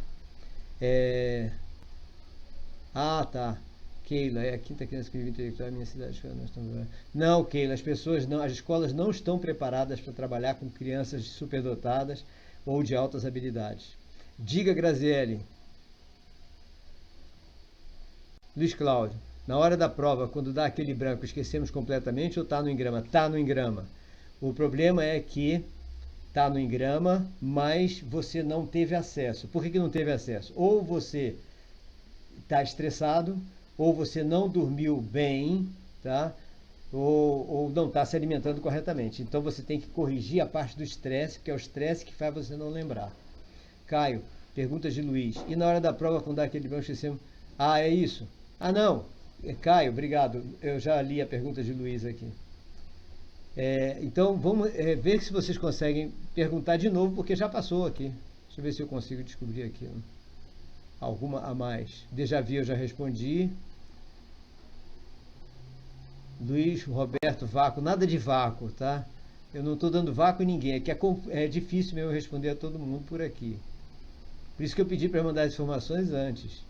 Ah, tá. Keila, é a quinta criança que vive intelectual na minha cidade. Não, Keila, as pessoas não, as escolas não estão preparadas para trabalhar com crianças superdotadas ou de altas habilidades. Diga, Graziele. Luiz Cláudio, na hora da prova, quando dá aquele branco, esquecemos completamente ou está no engrama? Está no engrama. O problema é que está no engrama, mas você não teve acesso. Por que não teve acesso? Ou você está estressado, ou você não dormiu bem, tá? Ou não está se alimentando corretamente. Então você tem que corrigir a parte do estresse, que é o estresse que faz você não lembrar. Caio, perguntas de Luiz. E na hora da prova, quando dá aquele branco, esquecemos? Ah, é isso? Ah, não. Caio, obrigado. Eu já li a pergunta de Luiz aqui. Então, vamos ver se vocês conseguem perguntar de novo, porque já passou aqui. Deixa eu ver se eu consigo descobrir aqui. Alguma a mais. Déjà vu, eu já respondi. Luiz, Roberto, vácuo. Nada de vácuo, tá? Eu não estou dando vácuo em ninguém. É que é difícil mesmo responder a todo mundo por aqui. Por isso que eu pedi para mandar as informações antes.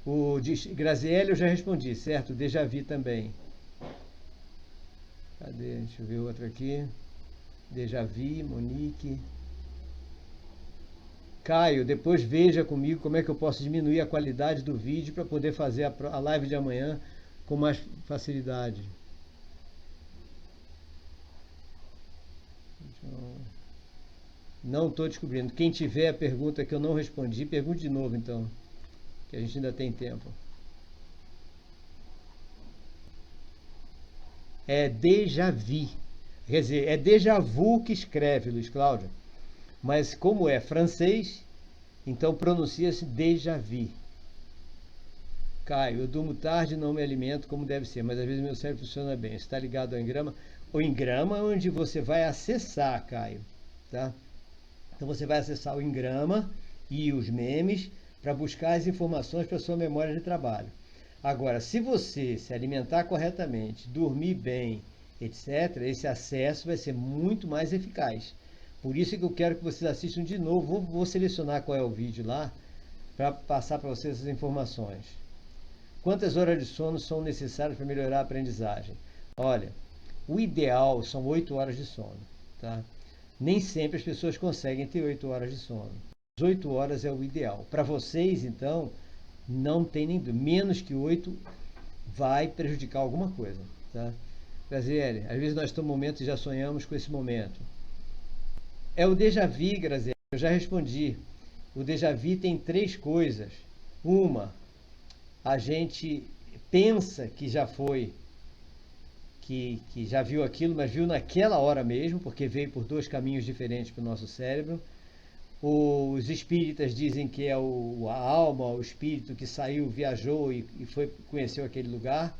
O de Graziele eu já respondi, certo? Déjà vu também. Cadê? Deixa eu ver outro aqui. Déjà vu, Monique. Caio, depois veja comigo como é que eu posso diminuir a qualidade do vídeo para poder fazer a live de amanhã com mais facilidade. Não estou descobrindo. Quem tiver a pergunta que eu não respondi, pergunte de novo então, que a gente ainda tem tempo. É déjà vu. Quer dizer, é déjà vu que escreve, Luiz Cláudio. Mas como é francês, então pronuncia-se déjà vu. Caio, eu durmo tarde e não me alimento como deve ser, mas às vezes meu cérebro funciona bem. Está ligado ao engrama? O engrama é onde você vai acessar, Caio. Tá? Então você vai acessar o engrama e os memes para buscar as informações para a sua memória de trabalho. Agora, se você se alimentar corretamente, dormir bem, etc., esse acesso vai ser muito mais eficaz. Por isso que eu quero que vocês assistam de novo. Vou selecionar qual é o vídeo lá para passar para vocês essas informações. Quantas horas de sono são necessárias para melhorar a aprendizagem? Olha, o ideal são 8 horas de sono. Tá? Nem sempre as pessoas conseguem ter 8 horas de sono. As 8 horas é o ideal. Para vocês, então, não tem nem menos que 8 vai prejudicar alguma coisa. Tá? Graziele, às vezes nós estamos momentos e já sonhamos com esse momento. É o déjà vu, Graziele, eu já respondi. O déjà vu tem 3 coisas. Uma, a gente pensa que já foi, que já viu aquilo, mas viu naquela hora mesmo, porque veio por 2 caminhos diferentes para o nosso cérebro. Os espíritas dizem que é a alma, o espírito que saiu, viajou e conheceu aquele lugar.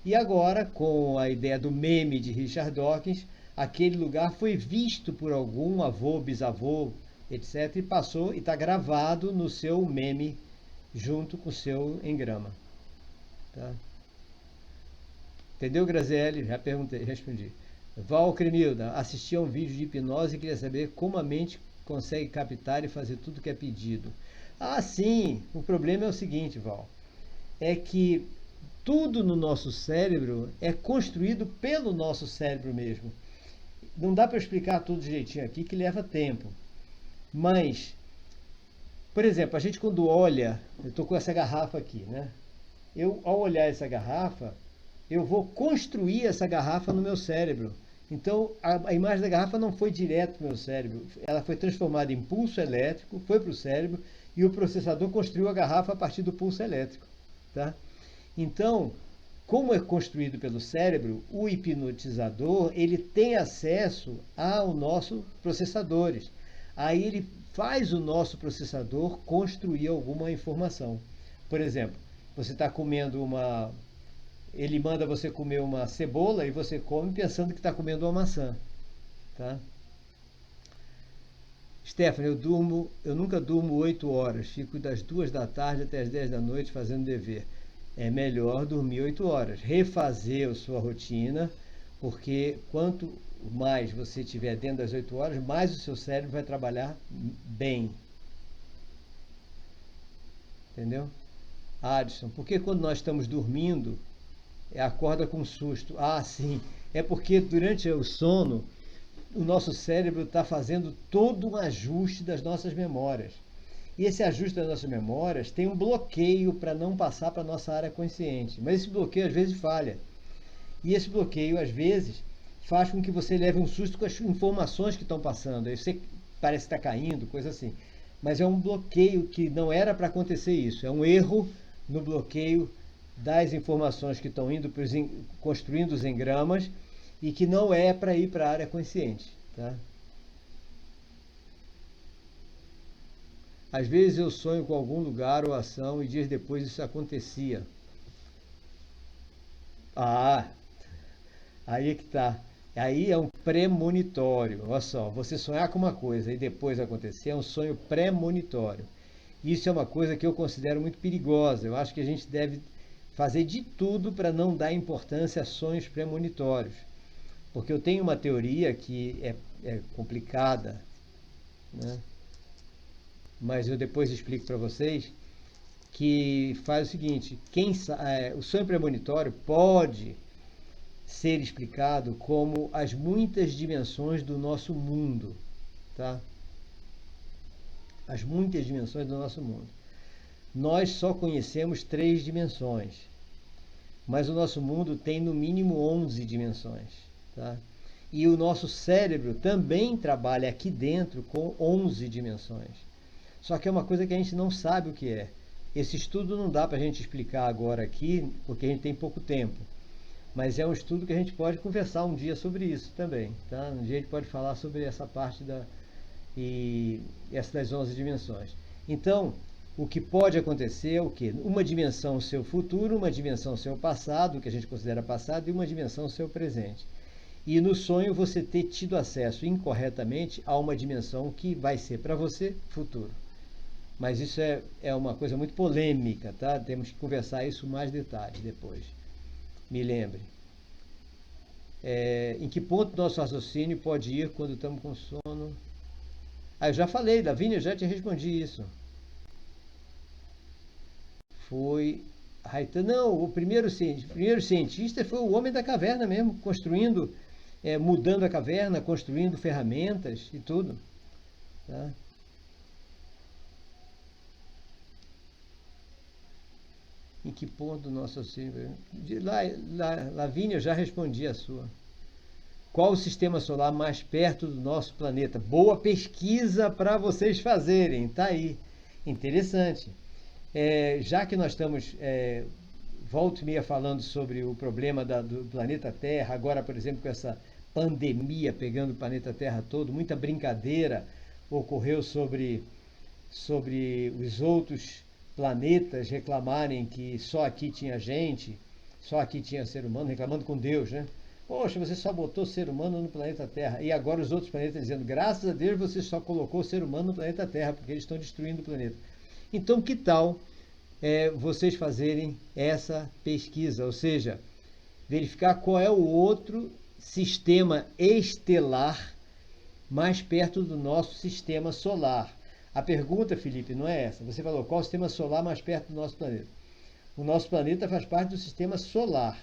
E agora, com a ideia do meme de Richard Dawkins, aquele lugar foi visto por algum avô, bisavô, etc., e passou e está gravado no seu meme junto com o seu engrama. Tá? Entendeu, Graziele? Já perguntei, respondi. Val Cremilda, assisti a um vídeo de hipnose e queria saber como a mente consegue captar e fazer tudo que é pedido. Ah, sim! O problema é o seguinte, Val, é que tudo no nosso cérebro é construído pelo nosso cérebro mesmo. Não dá para explicar tudo direitinho aqui, que leva tempo. Mas, por exemplo, a gente quando olha, eu estou com essa garrafa aqui, né? Ao olhar essa garrafa, eu vou construir essa garrafa no meu cérebro. Então, a imagem da garrafa não foi direto para o meu cérebro. Ela foi transformada em pulso elétrico, foi para o cérebro, e o processador construiu a garrafa a partir do pulso elétrico. Tá? Então, como é construído pelo cérebro, o hipnotizador ele tem acesso aos nossos processadores. Aí ele faz o nosso processador construir alguma informação. Por exemplo, você está comendo uma. Ele manda você comer uma cebola e você come pensando que está comendo uma maçã. Tá? Stephanie, eu nunca durmo 8 horas, fico das 2 da tarde até as 10 da noite fazendo dever. É melhor dormir 8 horas, refazer a sua rotina, porque quanto mais você estiver dentro das 8 horas, mais o seu cérebro vai trabalhar bem. Entendeu? Adson, porque quando nós estamos dormindo, acorda com susto? Ah, sim, é porque durante o sono, o nosso cérebro está fazendo todo um ajuste das nossas memórias. E esse ajuste das nossas memórias tem um bloqueio para não passar para a nossa área consciente. Mas esse bloqueio às vezes falha. E esse bloqueio, às vezes, faz com que você leve um susto com as informações que estão passando. Aí você parece estar caindo, coisa assim. Mas é um bloqueio que não era para acontecer isso. É um erro no bloqueio das informações que estão indo construindo os engramas e que não é para ir para a área consciente. Tá? Às vezes eu sonho com algum lugar ou ação e dias depois isso acontecia. Ah, aí é que tá. Aí é um premonitório. Olha só, você sonhar com uma coisa e depois acontecer é um sonho premonitório. Isso é uma coisa que eu considero muito perigosa. Eu acho que a gente deve fazer de tudo para não dar importância a sonhos premonitórios. Porque eu tenho uma teoria que é complicada, né? Mas eu depois explico para vocês, que faz o seguinte, o sonho premonitório pode ser explicado como as muitas dimensões do nosso mundo, tá? As muitas dimensões do nosso mundo. Nós só conhecemos 3 dimensões, mas o nosso mundo tem no mínimo 11 dimensões, tá? E o nosso cérebro também trabalha aqui dentro com 11 dimensões. Só que é uma coisa que a gente não sabe o que é. Esse estudo não dá para a gente explicar agora aqui, porque a gente tem pouco tempo. Mas é um estudo que a gente pode conversar um dia sobre isso também. Tá? Um dia a gente pode falar sobre essa parte essa das 11 dimensões. Então, o que pode acontecer é o quê? Uma dimensão seu futuro, uma dimensão seu passado, que a gente considera passado, e uma dimensão seu presente. E no sonho você ter tido acesso incorretamente a uma dimensão que vai ser para você futuro. Mas isso é uma coisa muito polêmica, tá? Temos que conversar isso mais detalhes depois. Me lembre. Em que ponto nosso raciocínio pode ir quando estamos com sono? Ah, eu já falei, Lavínia, eu já te respondi isso. Foi... Não, o primeiro cientista foi o homem da caverna mesmo, construindo, mudando a caverna, construindo ferramentas e tudo. Tá? Em que ponto do nosso raciocínio? Lavínia, eu já respondi a sua. Qual o sistema solar mais perto do nosso planeta? Boa pesquisa para vocês fazerem, tá aí. Interessante. Já que nós estamos, volta e meia, falando sobre o problema do planeta Terra, agora, por exemplo, com essa pandemia pegando o planeta Terra todo, muita brincadeira ocorreu sobre os outros planetas reclamarem que só aqui tinha gente, só aqui tinha ser humano, reclamando com Deus, né? Poxa, você só botou ser humano no planeta Terra. E agora os outros planetas dizendo, graças a Deus você só colocou ser humano no planeta Terra, porque eles estão destruindo o planeta. Então, que tal vocês fazerem essa pesquisa? Ou seja, verificar qual é o outro sistema estelar mais perto do nosso sistema solar. A pergunta, Felipe, não é essa. Você falou qual o sistema solar mais perto do nosso planeta. O nosso planeta faz parte do sistema solar,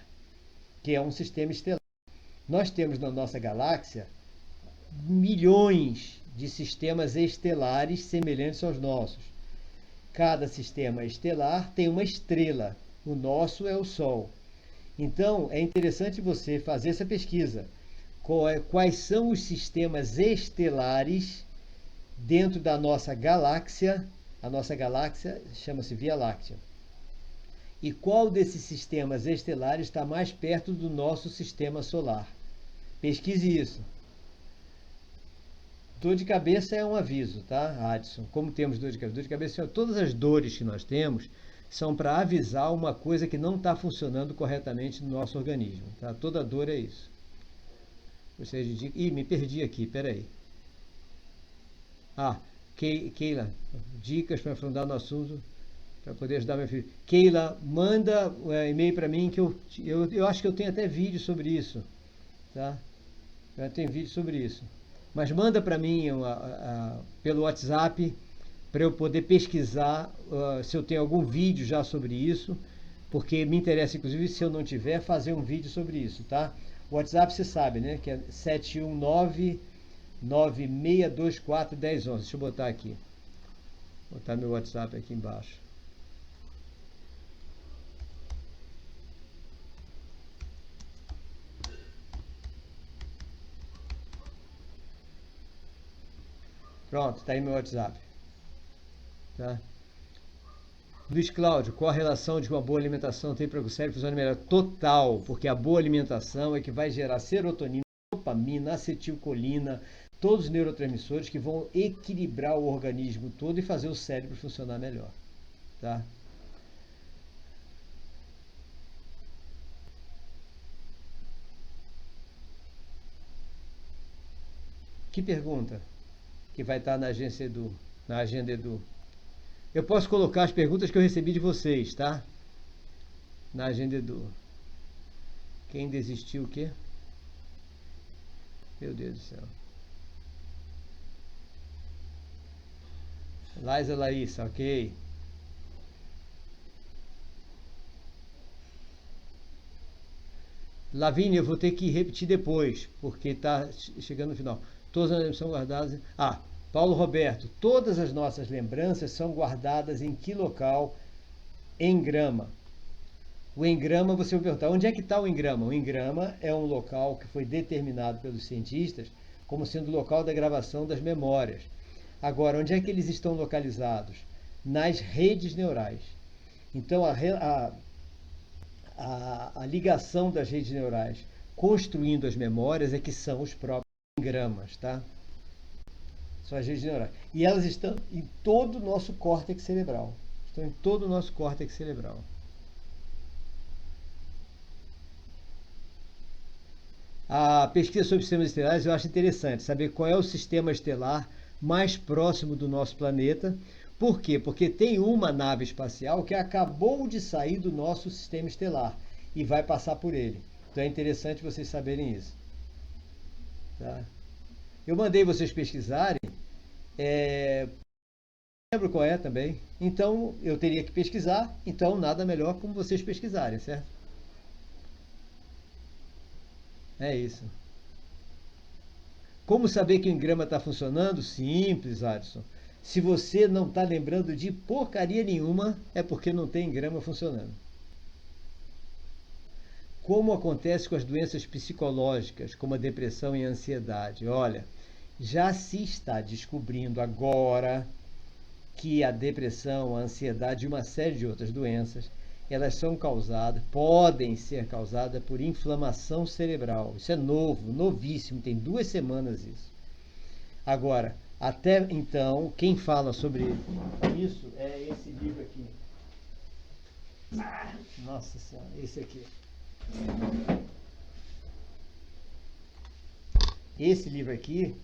que é um sistema estelar. Nós temos na nossa galáxia milhões de sistemas estelares semelhantes aos nossos. Cada sistema estelar tem uma estrela. O nosso é o Sol. Então, é interessante você fazer essa pesquisa. Quais são os sistemas estelares dentro da nossa galáxia? A nossa galáxia chama-se Via Láctea. E qual desses sistemas estelares está mais perto do nosso sistema solar? Pesquise isso. Dor de cabeça é um aviso, tá, Adson? Como temos dor de cabeça? Dor de cabeça, todas as dores que nós temos são para avisar uma coisa que não está funcionando corretamente no nosso organismo, tá? Toda dor é isso. Ih, me perdi aqui, peraí. Keila, dicas para aprofundar no assunto, para poder ajudar meu filho. Keila, manda e-mail para mim que eu acho que eu tenho até vídeo sobre isso, tá? Eu tenho vídeo sobre isso. Mas manda para mim pelo WhatsApp para eu poder pesquisar se eu tenho algum vídeo já sobre isso, porque me interessa, inclusive, se eu não tiver, fazer um vídeo sobre isso, tá? O WhatsApp você sabe, né? Que é 719-9624-1011. Deixa eu botar aqui. Vou botar meu WhatsApp aqui embaixo. Pronto, está aí meu WhatsApp. Tá? Luiz Cláudio, qual a relação de uma boa alimentação tem para que o cérebro funcione melhor? Total, porque a boa alimentação é que vai gerar serotonina, dopamina, acetilcolina, todos os neurotransmissores que vão equilibrar o organismo todo e fazer o cérebro funcionar melhor. Tá? Que pergunta? Que vai estar na agenda Edu. Eu posso colocar as perguntas que eu recebi de vocês, tá? Na agenda Edu. Quem desistiu o quê? Meu Deus do céu. Laísa Laísa, ok. Lavínia, eu vou ter que repetir depois, porque está chegando no final. Todas as lembranças são guardadas. Paulo Roberto, todas as nossas lembranças são guardadas em que local? Engrama. O engrama, você vai perguntar, onde é que está o engrama? O engrama é um local que foi determinado pelos cientistas como sendo o local da gravação das memórias. Agora, onde é que eles estão localizados? Nas redes neurais. Então, a ligação das redes neurais construindo as memórias é que são os próprios engramas, tá? São as redes neurais. E elas estão em todo o nosso córtex cerebral. Estão em todo o nosso córtex cerebral. A pesquisa sobre sistemas estelares eu acho interessante saber qual é o sistema estelar mais próximo do nosso planeta. Por quê? Porque tem uma nave espacial que acabou de sair do nosso sistema estelar e vai passar por ele. Então é interessante vocês saberem isso. Tá? Eu mandei vocês pesquisarem, não lembro qual é também. Então eu teria que pesquisar, então nada melhor como vocês pesquisarem, certo? É isso. Como saber que o engrama está funcionando? Simples, Adson. Se você não está lembrando de porcaria nenhuma, é porque não tem engrama funcionando. Como acontece com as doenças psicológicas, como a depressão e a ansiedade? Olha, já se está descobrindo agora que a depressão, a ansiedade e uma série de outras doenças, elas são causadas, podem ser causadas por inflamação cerebral. Isso é novo, novíssimo, tem 2 semanas isso. Agora, até então, quem fala sobre isso é esse livro aqui. Nossa Senhora, esse aqui. Esse livro aqui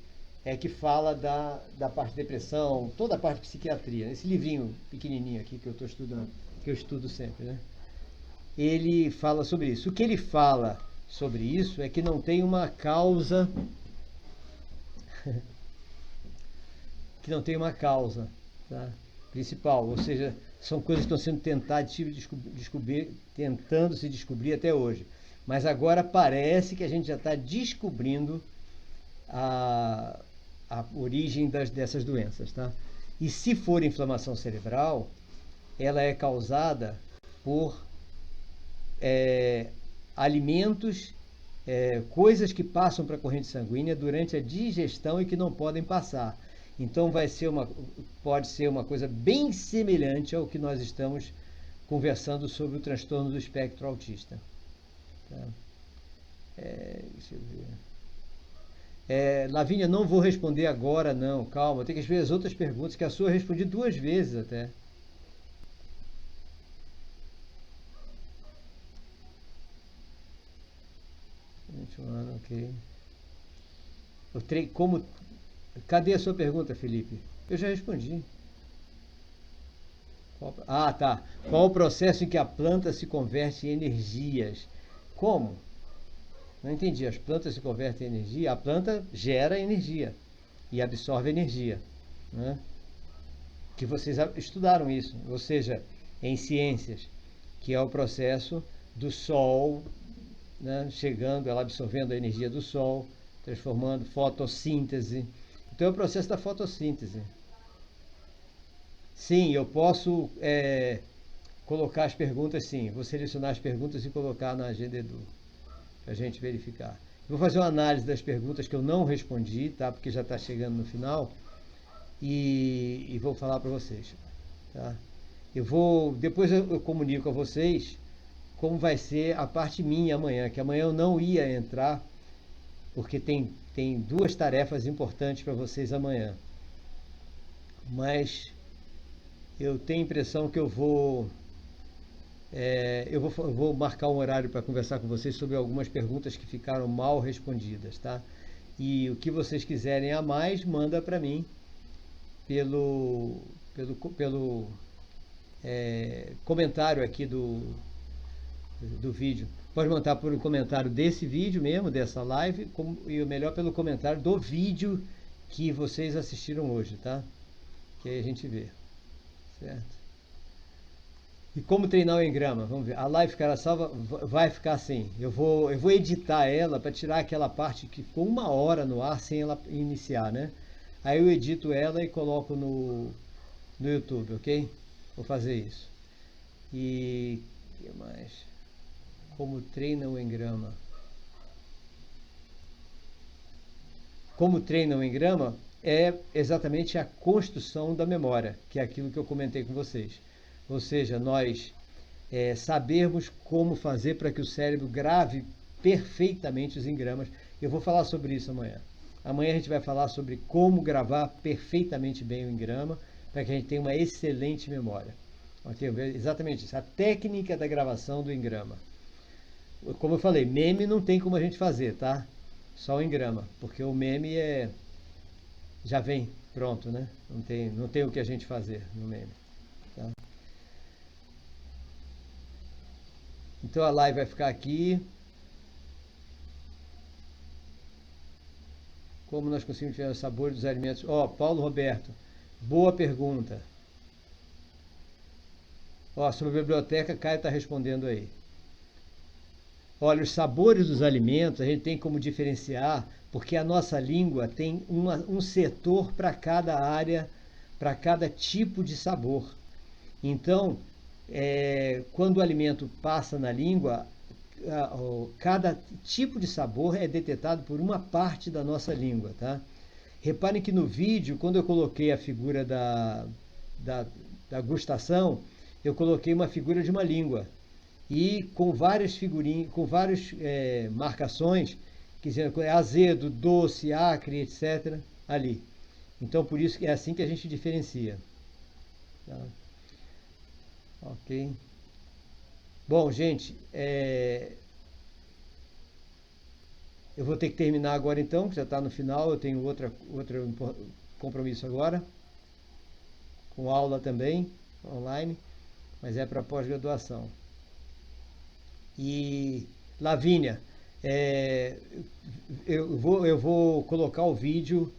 é que fala da parte de depressão, toda a parte de psiquiatria. Esse livrinho pequenininho aqui que eu estou estudando, que eu estudo sempre, né? ele fala sobre isso. O que ele fala sobre isso é que não tem uma causa, que não tem uma causa, tá, principal, ou seja, são coisas que estão sendo tentando se descobrir até hoje. Mas agora parece que a gente já está descobrindo a origem dessas doenças, tá? E se for inflamação cerebral, ela é causada por alimentos, coisas que passam para a corrente sanguínea durante a digestão e que não podem passar. Então pode ser uma coisa bem semelhante ao que nós estamos conversando sobre o transtorno do espectro autista. Tá? Deixa eu ver. Lavínia, não vou responder agora não, calma, tem que ver as outras perguntas, que a sua eu respondi 2 vezes até. Ok. Cadê a sua pergunta, Felipe? Eu já respondi. Ah, tá. Qual o processo em que a planta se converte em energias? Como? Não entendi. As plantas se convertem em energia? A planta gera energia e absorve energia, né? Que vocês estudaram isso, ou seja, em ciências, que é o processo do sol, né, chegando, ela absorvendo a energia do sol, transformando fotossíntese. Então é o processo da fotossíntese. Sim, eu posso colocar as perguntas, sim. Vou selecionar as perguntas e colocar na agenda Edu, para a gente verificar. Vou fazer uma análise das perguntas que eu não respondi, tá? Porque já está chegando no final. E vou falar para vocês. Tá? Depois eu comunico a vocês como vai ser a parte minha amanhã, que amanhã eu não ia entrar, porque tem 2 tarefas importantes para vocês amanhã. Mas eu tenho a impressão que eu vou marcar um horário para conversar com vocês sobre algumas perguntas que ficaram mal respondidas, tá? E o que vocês quiserem a mais, manda para mim pelo comentário aqui do vídeo. Pode mandar por um comentário desse vídeo mesmo, dessa live, e o melhor pelo comentário do vídeo que vocês assistiram hoje, tá? Que aí a gente vê, certo? E como treinar o engrama? Vamos ver. A live ficará salva? Vai ficar assim. Eu vou editar ela para tirar aquela parte que ficou 1 hora no ar sem ela iniciar, né? Aí eu edito ela e coloco no YouTube, ok? Vou fazer isso. E o que mais? Como treina o engrama? Como treina o engrama é exatamente a construção da memória, que é aquilo que eu comentei com vocês. Ou seja, nós sabermos como fazer para que o cérebro grave perfeitamente os engramas. Eu vou falar sobre isso amanhã. Amanhã a gente vai falar sobre como gravar perfeitamente bem o engrama, para que a gente tenha uma excelente memória. Okay? Exatamente isso, a técnica da gravação do engrama. Como eu falei, meme não tem como a gente fazer, tá? Só o engrama, porque o meme já vem pronto, né? Não tem o que a gente fazer no meme. Tá? Então a live vai ficar aqui. Como nós conseguimos ver o sabor dos alimentos? Paulo Roberto, boa pergunta. Sobre a biblioteca, Caio está respondendo aí. Olha, os sabores dos alimentos a gente tem como diferenciar, porque a nossa língua tem um setor para cada área, para cada tipo de sabor. Então, quando o alimento passa na língua, cada tipo de sabor é detetado por uma parte da nossa língua, tá? Reparem que no vídeo, quando eu coloquei a figura da gustação, eu coloquei uma figura de uma língua. E com várias figurinhas, com várias marcações, dizendo azedo, doce, acre, etc. ali. Então, por isso que é assim que a gente diferencia. Tá? Ok. Bom, gente, eu vou ter que terminar agora então, que já está no final. Eu tenho outro compromisso agora, com aula também, online, mas é para pós-graduação. E Lavínia, eu vou colocar o vídeo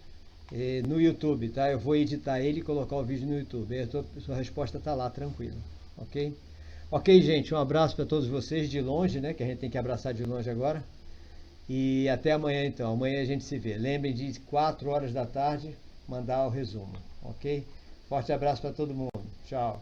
no YouTube, tá? Eu vou editar ele e colocar o vídeo no YouTube. Sua resposta está lá, tranquilo, ok? Ok, gente, um abraço para todos vocês de longe, né? Que a gente tem que abraçar de longe agora. E até amanhã, então. Amanhã a gente se vê. Lembrem de 4 horas da tarde mandar o resumo, ok? Forte abraço para todo mundo. Tchau.